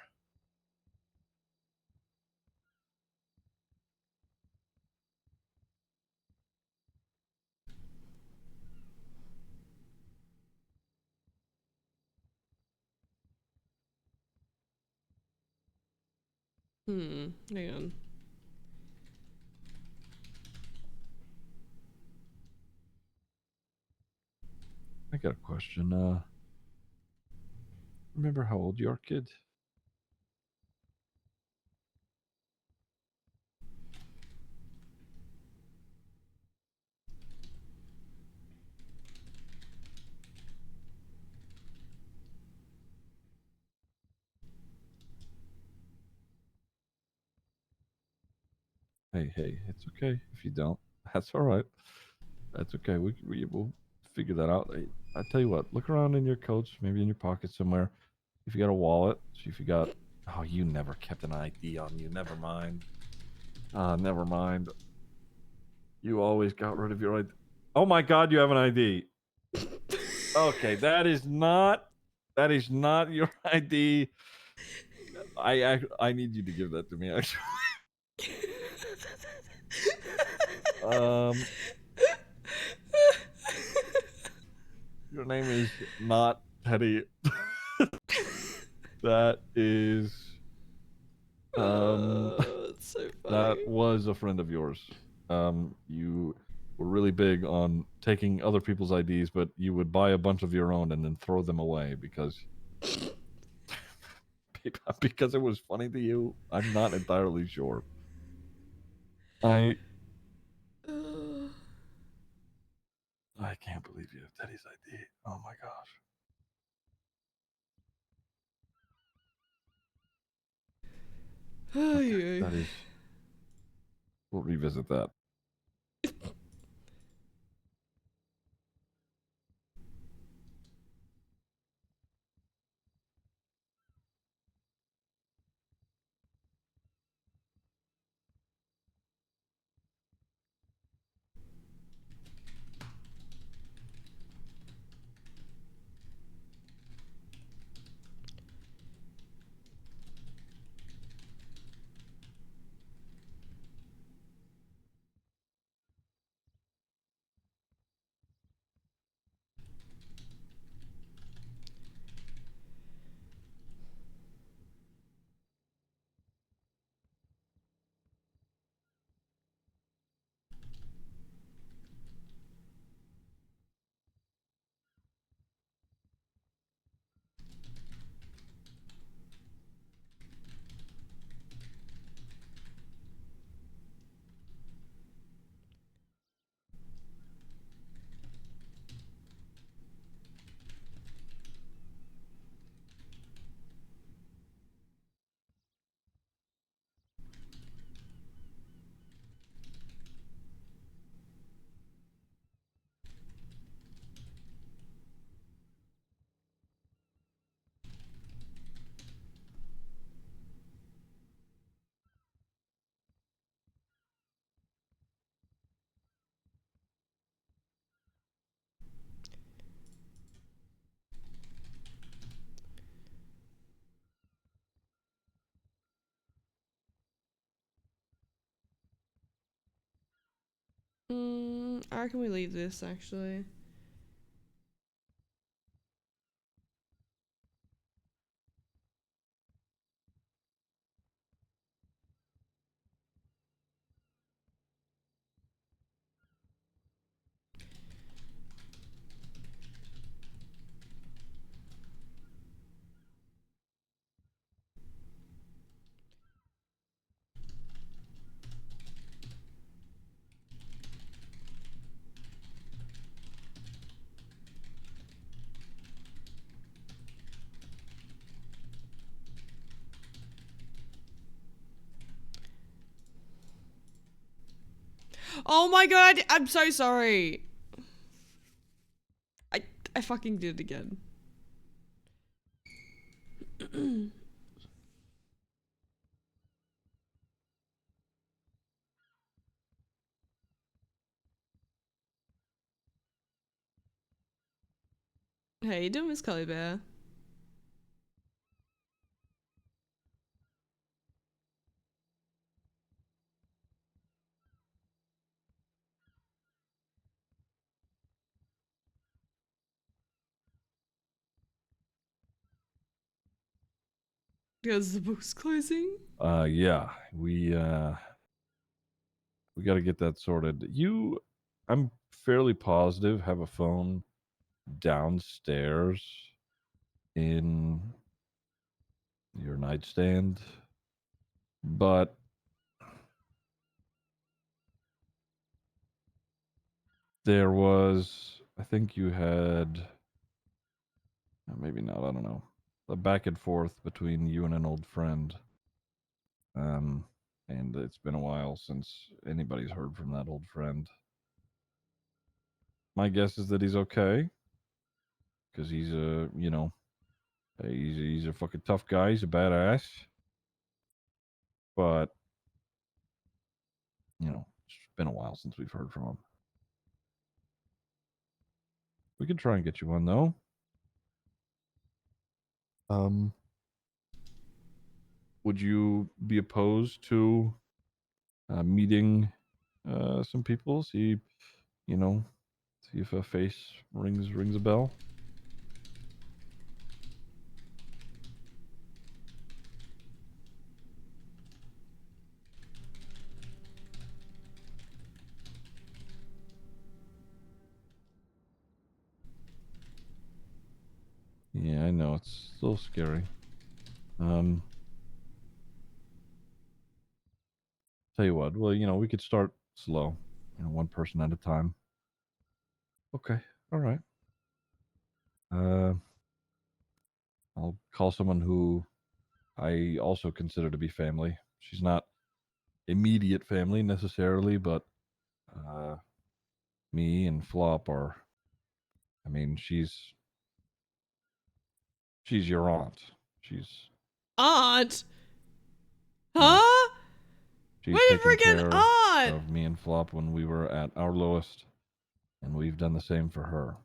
Hang on. I got a question. Remember how old you are, kid? Hey, it's okay if you don't. That's all right. That's okay. We'll figure that out. I tell you what, look around in your coats, maybe in your pocket somewhere. If you got a wallet, see if you got. Oh, you never kept an ID on you. Never mind. Never mind. You always got rid of your ID. Oh my God, you have an ID. Okay, that is not your ID. I need you to give that to me. Actually, your name is not Teddy. That is That's so that funny. was a friend of yours. You were really big on taking other people's IDs, but you would buy a bunch of your own and then throw them away because because it was funny to you. I'm not entirely sure. I can't believe you have Teddy's ID. Oh my gosh. Okay, that is. We'll revisit that. I reckon we leave this actually. Oh my god, I'm so sorry. I fucking did it again. Hey, you doing, Miss Collie Bear? Because the book's closing? Yeah, we got to get that sorted. I'm fairly positive, have a phone downstairs in your nightstand, but there was, I think you had, maybe not, I don't know, a back and forth between you and an old friend. And it's been a while since anybody's heard from that old friend. My guess is that he's okay, because he's a, he's a fucking tough guy. He's a badass. But, it's been a while since we've heard from him. We could try and get you one, though. Would you be opposed to meeting some people? You know, see if a face rings a bell. Yeah, I know it's a little scary. Tell you what, well, we could start slow, one person at a time. Okay, all right. Uh, I'll call someone who I also consider to be family. She's not immediate family necessarily, but uh, me and Flop are. I mean, she's your aunt. She's Aunt? yeah. Huh? She's What a taken freaking care aunt? of me and Flop when we were at our lowest, and we've done the same for her.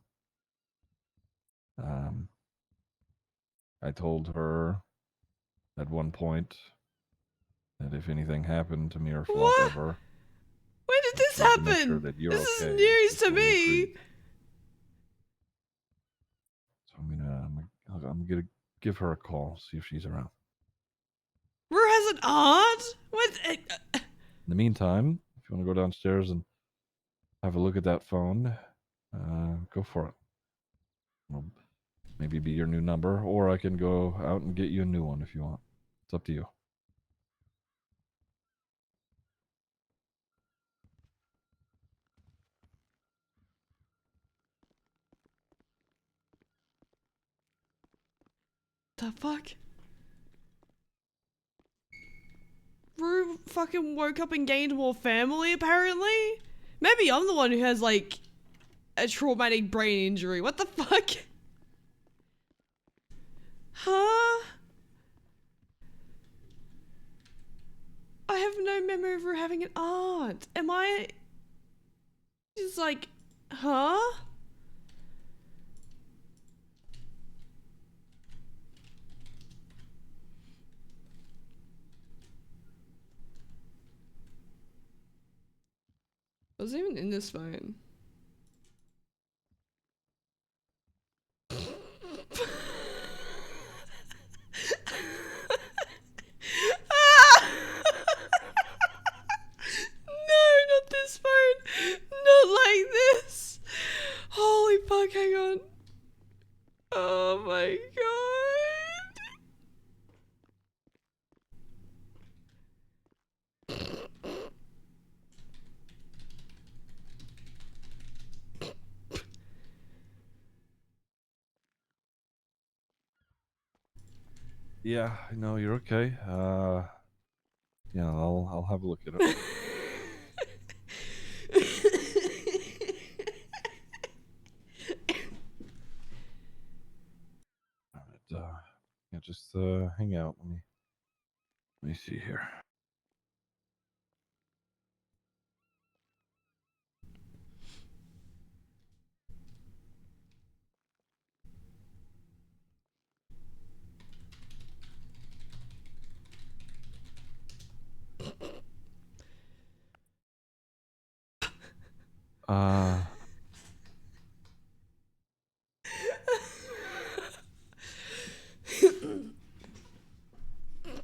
Um, I told her at one point that if anything happened to me or Flop What? ever, When did that this she had to make sure happen? that you're This is okay. news to So we me. agreed. So I'm gonna give her a call, see if she's around. Rue has an aunt? What? In the meantime, if you want to go downstairs and have a look at that phone, go for it. It'll maybe be your new number, or I can go out and get you a new one if you want. It's up to you. The fuck? Rue fucking woke up and gained more family, apparently? Maybe I'm the one who has, like, a traumatic brain injury. What the fuck? Huh? I have no memory of her having an aunt. Am I... Just like... Huh? I was even in this phone. No, not this phone. Not like this. Holy fuck, hang on. Oh my god. Yeah, I know you're okay. Yeah, I'll have a look at it. just hang out. Let me see here. Uh,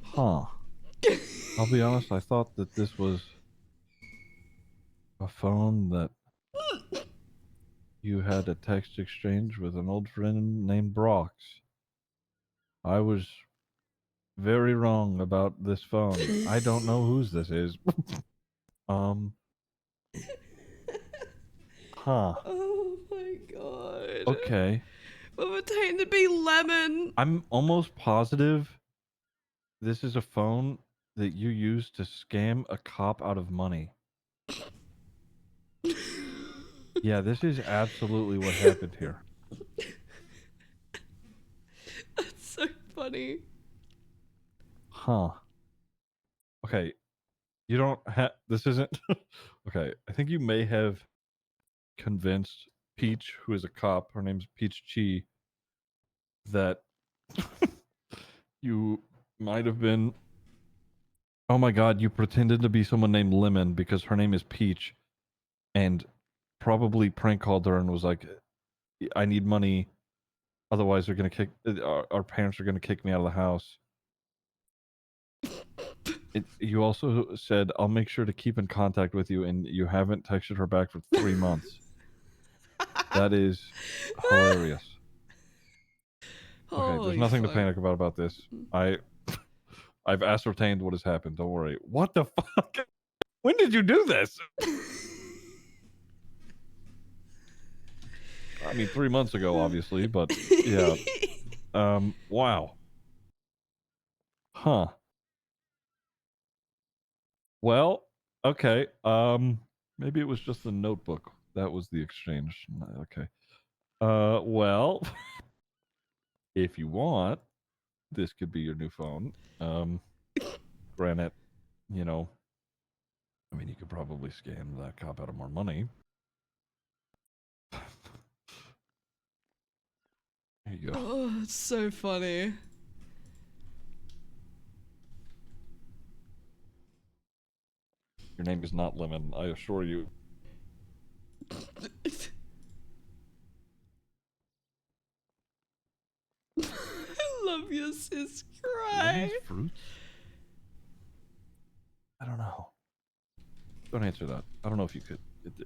huh. I'll be honest, I thought that this was a phone that you had a text exchange with an old friend named Brox. I was very wrong about this phone. I don't know whose this is. um, huh. Oh my god. Okay. We're pretending to be Lemon. I'm almost positive this is a phone that you used to scam a cop out of money. Yeah, this is absolutely what happened here. That's so funny. Huh. Okay. You don't have. This isn't. Okay. I think you may have convinced Peach, who is a cop, her name's Peach Chi, that you might have been. Oh my god, you pretended to be someone named Lemon because her name is Peach, and probably prank called her and was like, I need money. Otherwise, they're going to kick. Our parents are going to kick me out of the house. You also said, I'll make sure to keep in contact with you, and you haven't texted her back for 3 months. That is hilarious. Okay, there's Holy nothing to fuck. panic about this. I've ascertained what has happened. Don't worry. What the fuck? When did you do this? I mean, 3 months ago, obviously, but yeah. Wow. Huh. Well, okay. Maybe it was just the notebook. That was the exchange. Okay. Well, if you want, this could be your new phone. Granted, you know, I mean, you could probably scam that cop out of more money. There you go. Oh, it's so funny. Your name is not Lemon, I assure you. I love your sis Lemon's cry. fruits? I don't know. Don't answer that. I don't know if you could.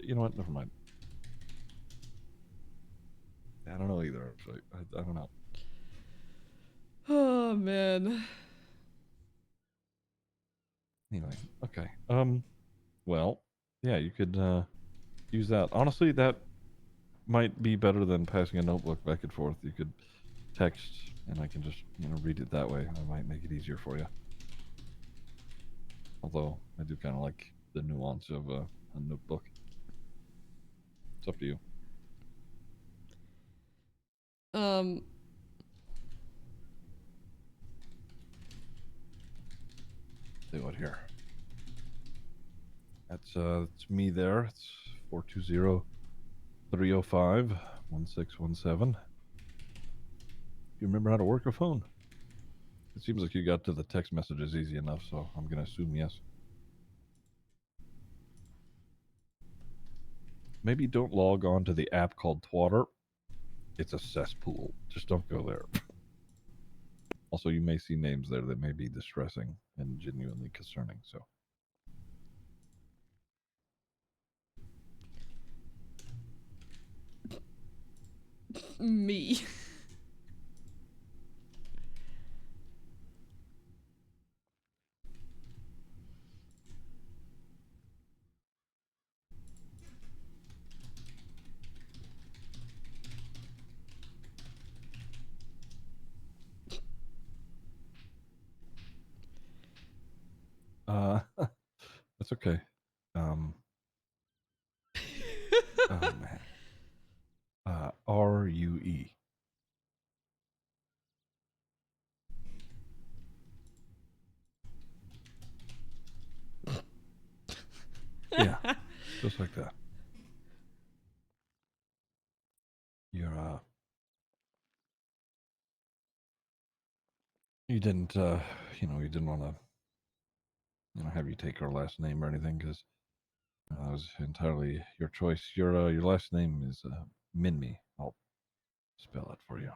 You know what? Never mind. I don't know either. Actually, I don't know. Oh man. Anyway, okay. Well, yeah, you could use that. Honestly, that might be better than passing a notebook back and forth. You could text, and I can just read it that way. It might make it easier for you. Although I do kind of like the nuance of a notebook. It's up to you. See what here. That's me there. It's 420-305-1617. You remember how to work a phone? It seems like you got to the text messages easy enough, so I'm gonna assume yes. Maybe don't log on to the app called Twatter. It's a cesspool. Just don't go there. Also, you may see names there that may be distressing and genuinely concerning, so. Me. That's okay. Oh man. RUE. Yeah, just like that. You're you didn't you didn't want to have you take our last name or anything because that was entirely your choice. Your last name is Minmi. I'll spell it for you.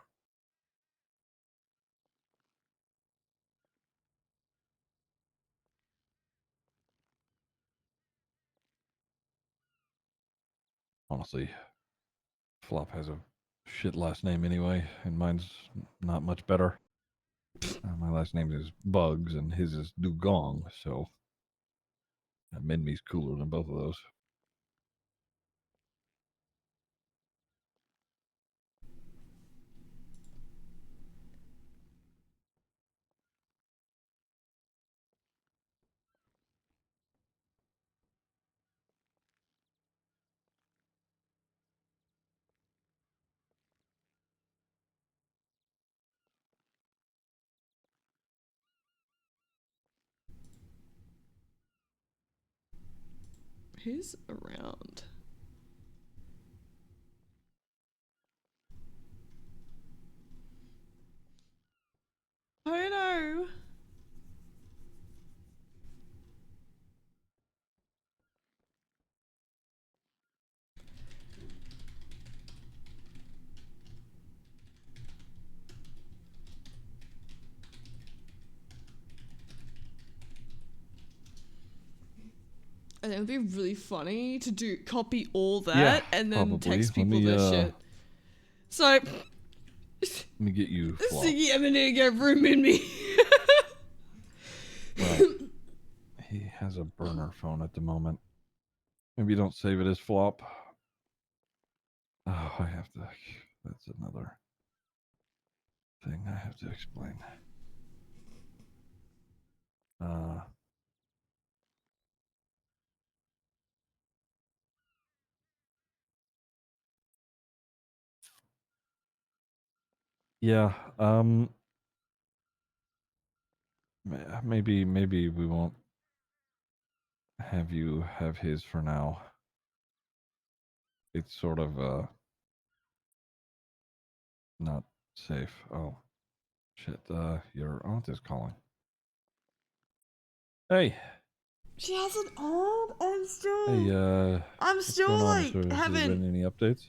Honestly, Flop has a shit last name anyway, and mine's not much better. My last name is Bugs, and his is Dugong, so Minmi's cooler than both of those. Who's around? Oh no. And it would be really funny to copy all that Yeah, and then probably. text people this shit. So Let me get you Flop. Ziggy Eminem get room in me. Well, he has a burner phone at the moment. Maybe don't save it as Flop. Oh, I have to. That's another thing I have to explain. Yeah. Maybe we won't have you have his for now. It's sort of not safe. Oh shit. Your aunt is calling. Hey. She hasn't on. I'm still. Hey. I'm What's still going on? like Has there haven't. been any updates?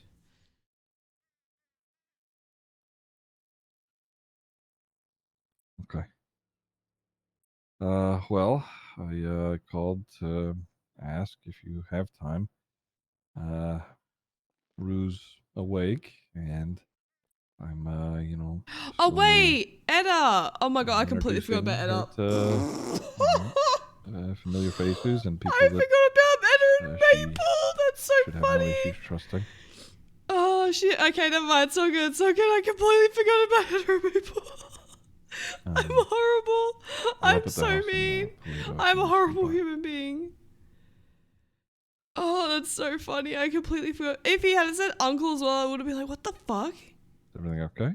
Okay. Well, I called to ask if you have time. Rue's awake, and I'm, Oh slowly wait, Edda. Oh my god, I completely forgot introducing about her Edda. to, familiar faces and I people that forgot about Edda and she Maple. That's so should have no funny. issues trusting. Oh shit. Okay, never mind. So good. So good. I completely forgot about Edda and Maple. I'm horrible. We're I'm up at the so house mean. in Toledo. If I'm you a want to swing horrible by. human being. Oh, that's so funny. I completely forgot. If he had said uncle as well, I would have been like, what the fuck? Is everything okay?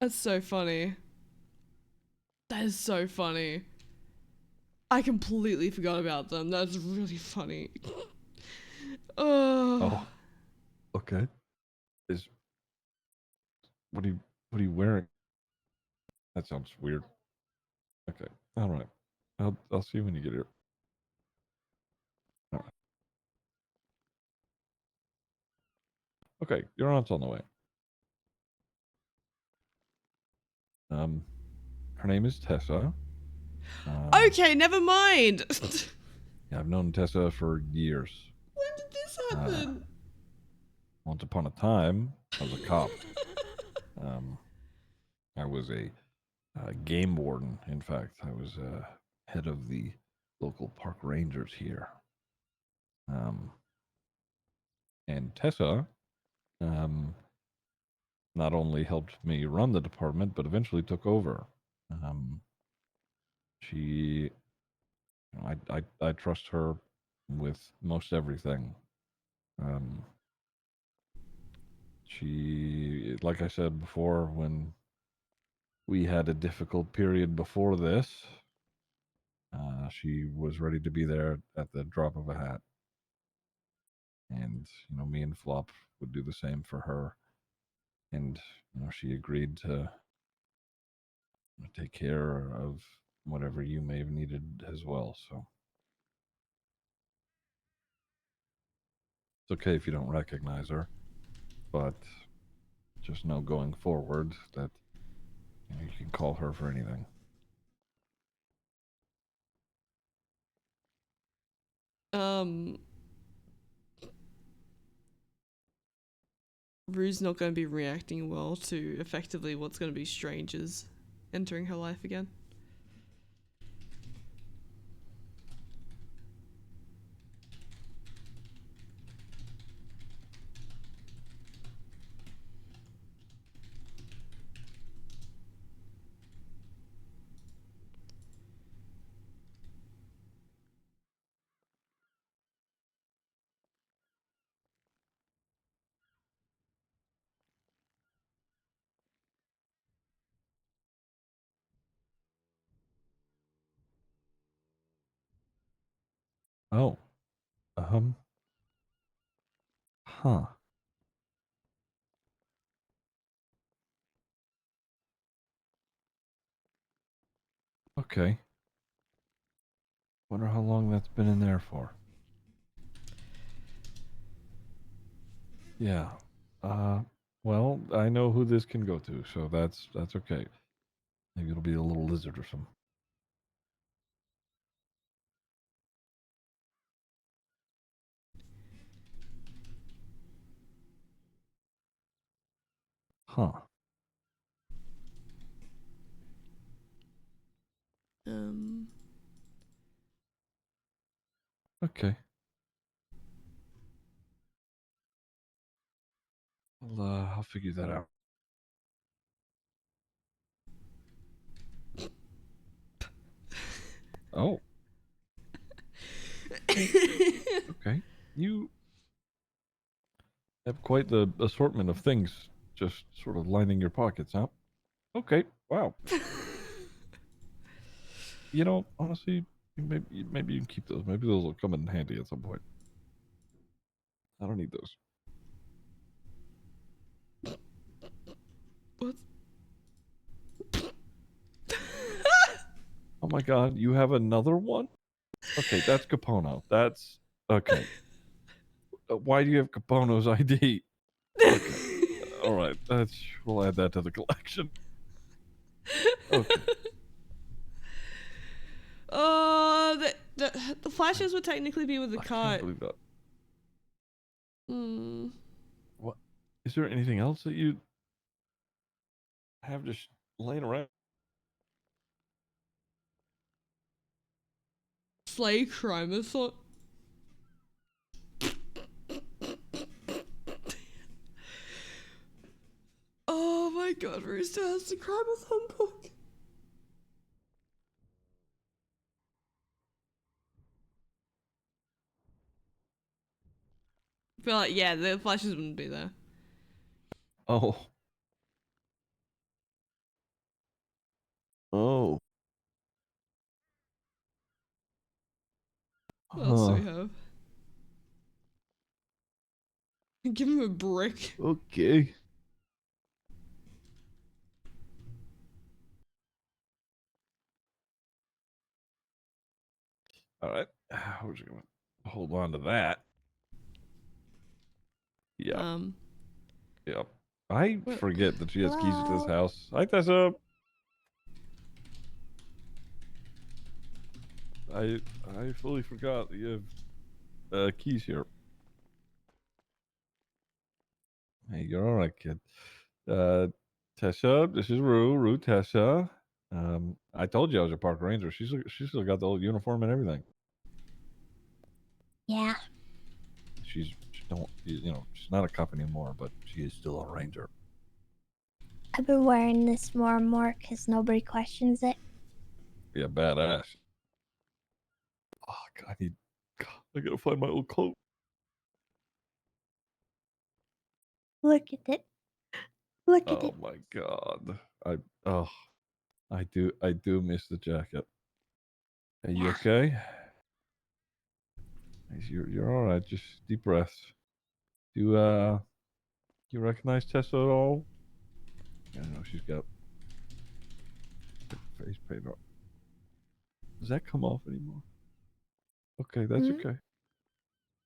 That's so funny. That is so funny. I completely forgot about them. That's really funny. Oh, okay. Is what are you wearing? That sounds weird. Okay. All right. I'll see you when you get here. All right. Okay, your aunt's on the way. Her name is Tessa. Okay, never mind. Yeah, I've known Tessa for years. When did this happen? Once upon a time, I was a cop. I was a game warden. In fact, I was head of the local park rangers here. And Tessa not only helped me run the department, but eventually took over. She, I trust her with most everything. She, like I said before, when we had a difficult period before this, she was ready to be there at the drop of a hat. And me and Flop would do the same for her. And she agreed to take care of whatever you may have needed as well. So it's okay if you don't recognize her, but just know going forward that you can call her for anything. Rue's not going to be reacting well to effectively what's going to be strangers entering her life again. Oh, huh. Okay. Wonder how long that's been in there for. Yeah. Well, I know who this can go to, so that's okay. Maybe it'll be a little lizard or something. Huh. Okay. I'll figure that out. Oh. Okay. You have quite the assortment of things just sort of lining your pockets, huh? Okay. Wow. Honestly, maybe you can keep those. Maybe those will come in handy at some point. I don't need those. What? Oh my god, you have another one? Okay, that's Capono. That's okay. Why do you have Capono's ID? Okay. All right. We'll add that to the collection. Okay. The flashes would technically be with the I can't cart. believe that. Hmm. What? Is there anything else that you have just laying around? Slay chromosome. Oh my god, Rooster has the chromosome book. I feel like, yeah, the flashes wouldn't be there. Oh. Oh. What else do Huh. we have? Give him a brick. Okay. All right. We're just gonna hold on to that. Yep. Yep. I What? forget that she has keys to this Hello? house. Hi, Tessa. I fully forgot that you have keys here. Hey, you're all right, kid. Tessa, this is Rue, Tessa. I told you I was a park ranger. She's still got the old uniform and everything. Yeah. She's she's not a cop anymore, but she is still a ranger. I've been wearing this more and more because nobody questions it. Yeah, badass. Oh, God, I gotta find my old coat. Look at it. Look at Oh it. my God, I do miss the jacket. Are you Yeah. okay? You're all right. Just deep breaths. Do you recognize Tessa at all? I don't know. She's got her face paint on. Does that come off anymore? Okay, that's Mhm. okay.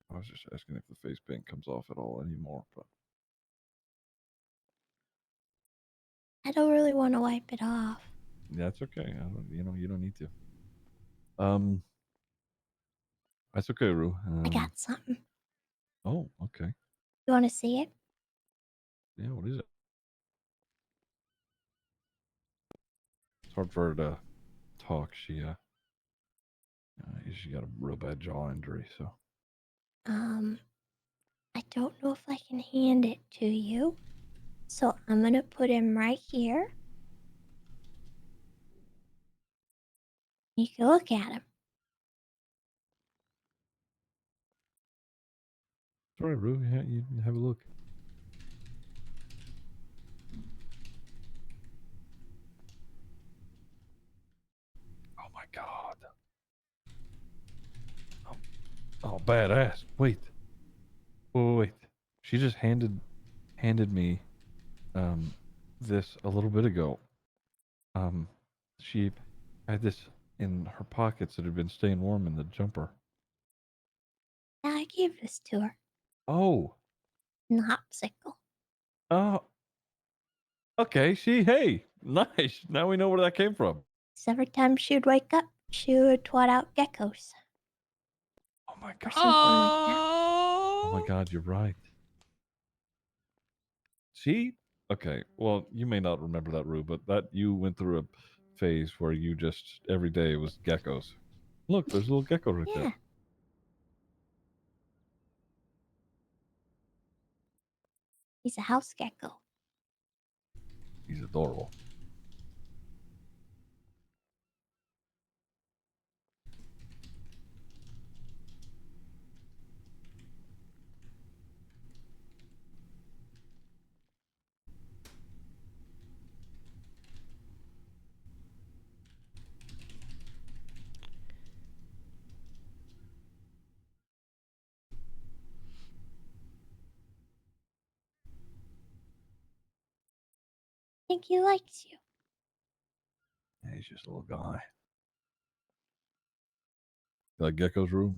I was just asking if the face paint comes off at all anymore, but I don't really want to wipe it off. that's okay. I don't, you don't need to. That's okay, Rue. I got something. Oh, okay. You want to see it? Yeah, what is it? It's hard for her to talk. She got a real bad jaw injury, so. I don't know if I can hand it to you. So I'm gonna put him right here. You can look at him. It's all right, Rue. Yeah, you can have a look. Oh my god. Oh, badass. Wait. Wait. She just handed me this a little bit ago. She had this in her pockets that had been staying warm in the jumper. Yeah, I gave this to her. Oh. Nopixel. Oh. Okay. See, hey, nice. Now we know where that came from. So every time she would wake up, she would twat out geckos. Oh my Or god. something like that. Oh my god, you're right. See? Okay. Well, you may not remember that, Rue, but that you went through a phase where you just every day was geckos. Look, there's a little gecko right Yeah. there. He's a house gecko. He's adorable. I think he likes you. Yeah, he's just a little guy. You like geckos, Rue?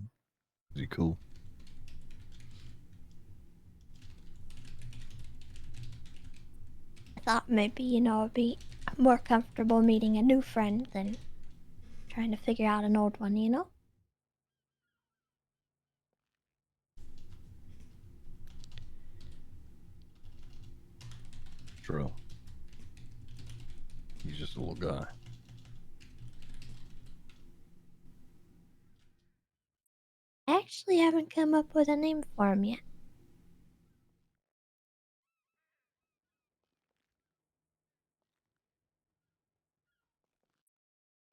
Is he cool? I thought maybe, it'd be more comfortable meeting a new friend than trying to figure out an old one, True. He's just a little guy. I actually haven't come up with a name for him yet.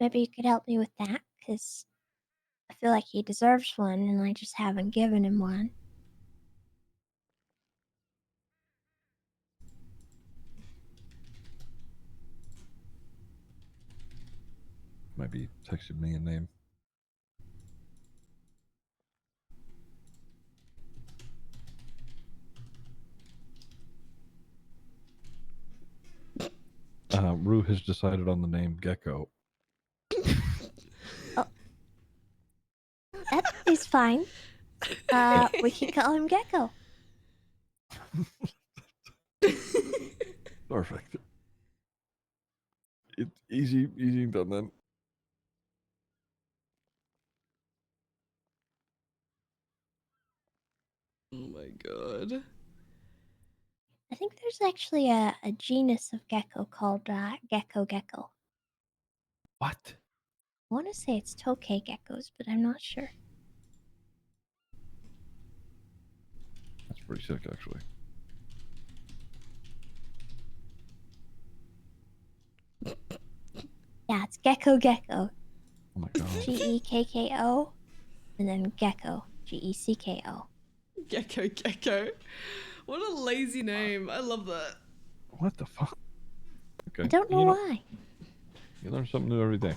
Maybe you could help me with that, because I feel like he deserves one and I just haven't given him one. Maybe texted me a name. Rue has decided on the name Gecko. Oh. That is fine. We can call him Gecko. Perfect. It's easy done then. Oh my god. I think there's actually a genus of gecko called gecko. What? I want to say it's tokay geckos, but I'm not sure. That's pretty sick, actually. Yeah, it's gecko. Oh my god. Gekko, and then gecko, Gecko. Gecko. What a lazy name. I love that. What the fuck? Okay. I don't know why. You learn something new every day.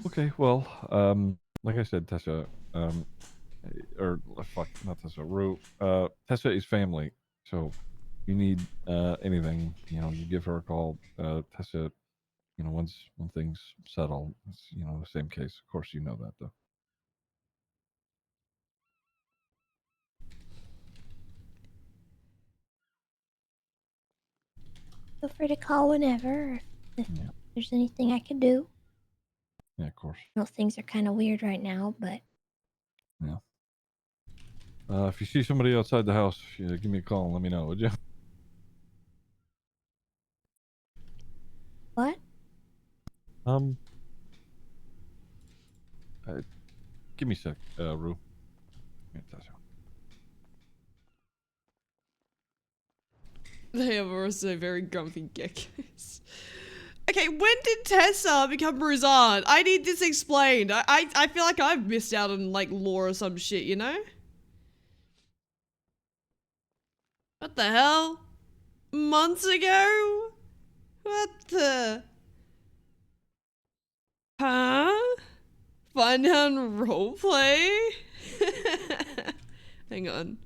Okay, well, like I said, Tessa, or fuck, not Tessa, Rue. Tessa is family, so you need anything, you give her a call. Tessa, when things settle, it's the same case. Of course, you know that though. Feel free to call whenever if Yeah. there's anything I can do. Yeah, of course. I know things are kind of weird right now, but Yeah. If you see somebody outside the house, give me a call and let me know, would you? what? Uh, Give me a sec, Rue. Yeah, Tessa. They are also very grumpy geckos. Okay, when did Tessa become Rue's aunt? I need this explained. I feel like I've missed out on like lore or some shit, you know? What the hell? Months ago? What the? Huh? Find down roleplay? Hang on.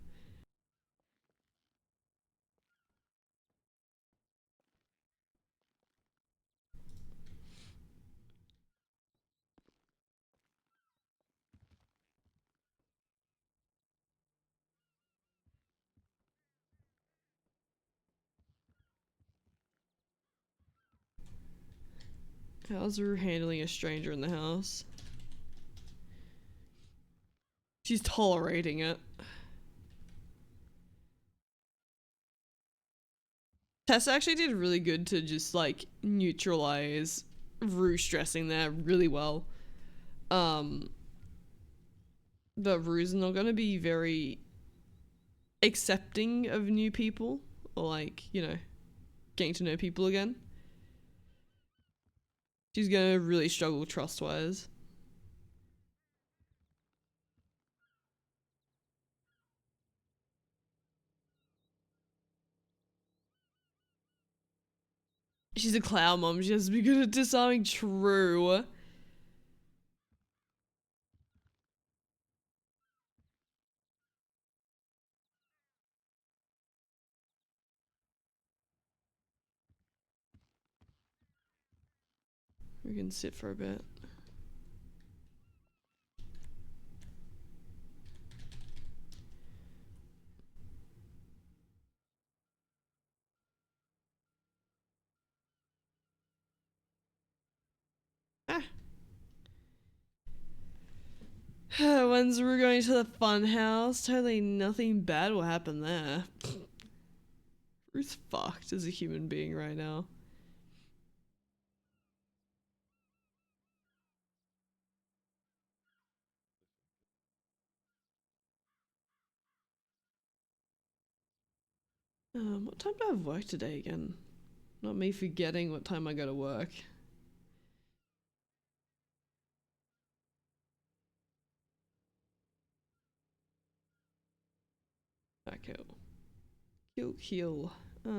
How's Rue handling a stranger in the house? She's tolerating it. Tessa actually did really good to just like neutralize Rue stressing there really well. But Rue's not gonna be very accepting of new people or like, getting to know people again. She's gonna really struggle trust wise. She's a clown mom. She has to be good at disarming. True. We can sit for a bit. Ah. When's Rue going to the fun house? Totally nothing bad will happen there. Rue's fucked as a human being right now. What time do I have work today again? Not me forgetting what time I go to work. Okay. Kill. There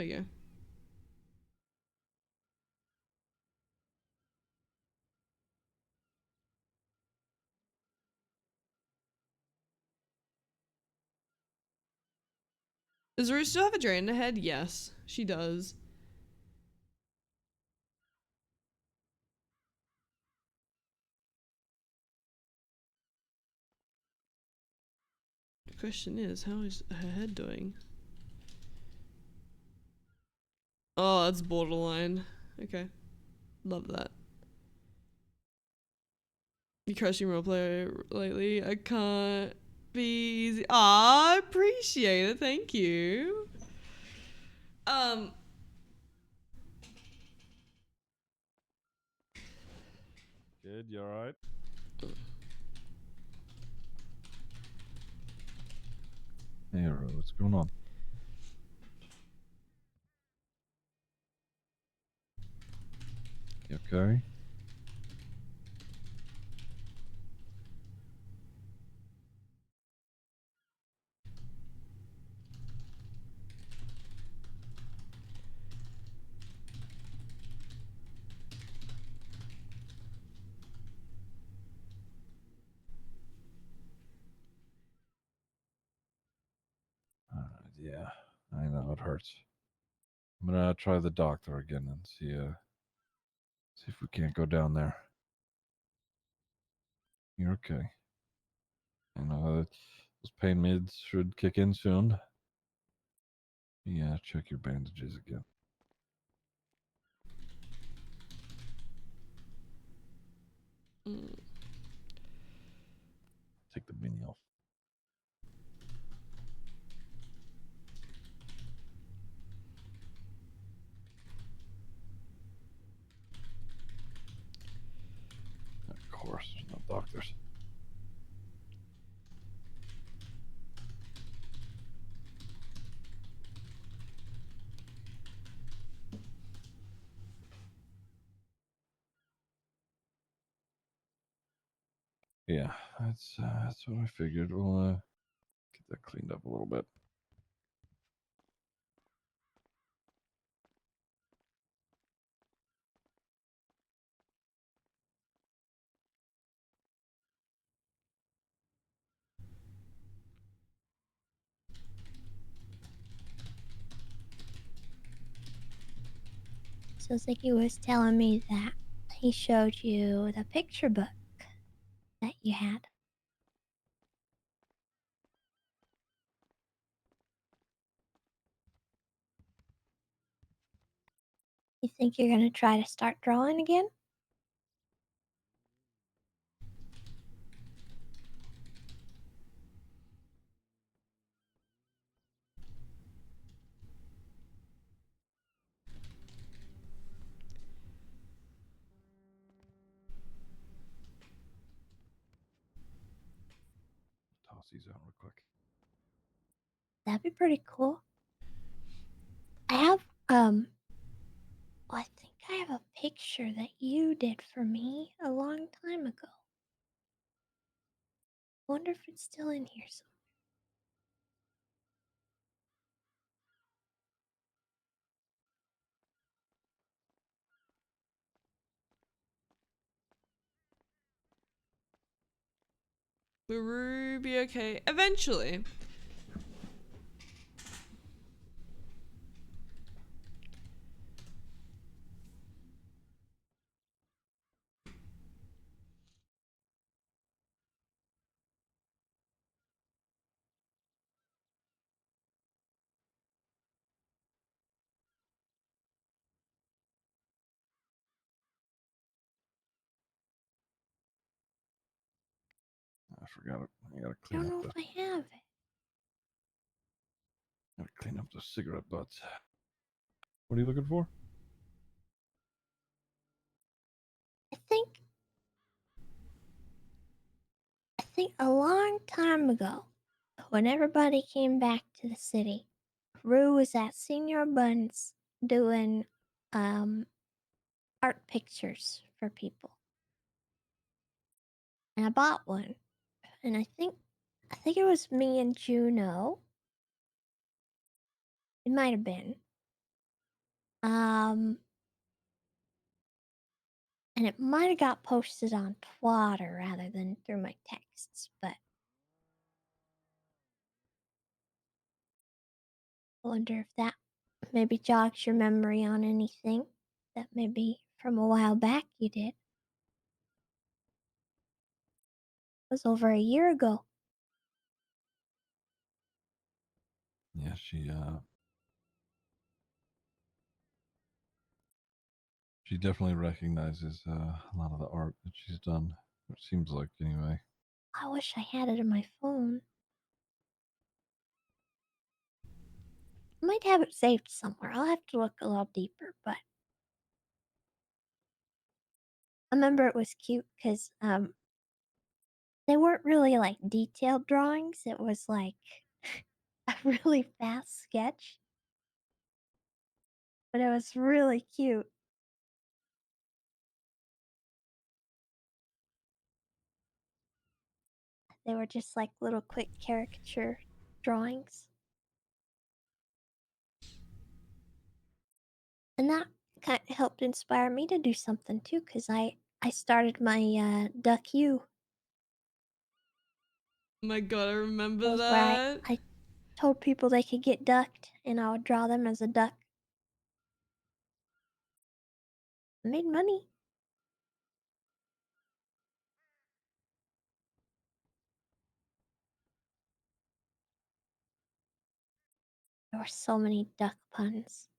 you go. Does Rue still have a drain in her head? Yes, she does. The question is, how is her head doing? Oh, that's borderline. Okay. Love that. You crushing roleplay lately? I can't be easy. Aw, I appreciate it. Thank you. Kid, you alright? Hey, Rue, what's going on? You okay? hurts. I'm gonna try the doctor again and see if we can't go down there. You're okay. I know that those pain meds should kick in soon. Yeah, check your bandages again. Mm. Take the beanie off. Of course, there's no doctors. Yeah, that's what I figured. We'll get that cleaned up a little bit. So Ziggy was telling me that he showed you the picture book that you had. You think you're gonna try to start drawing again? Toss these out real quick. That'd be pretty cool. I have I think I have a picture that you did for me a long time ago. Wonder if it's still in here somewhere. Will Rue be okay? Eventually. I forgot it. I gotta I clean don't up know the if I have it. cigarette butts. What are you looking for? I think a long time ago, when everybody came back to the city, Rue was at Senior Buns doing art pictures for people. And I bought one. And I think it was me and Juno. It might have been. And it might have got posted on Twitter rather than through my texts, but I wonder if that maybe jogs your memory on anything that maybe from a while back you did. It was over a year ago. Yeah, she definitely recognizes a lot of the art that she's done. It seems like, anyway. I wish I had it on my phone. I might have it saved somewhere. I'll have to look a little deeper, but I remember it was cute because they weren't really like detailed drawings. It was like a really fast sketch, but it was really cute. They were just like little quick caricature drawings. And that kind of helped inspire me to do something too, because I started my Duck U. Oh my god, I That remember was where that. I told people they could get ducked, and I would draw them as a duck. I made money. There were so many duck puns.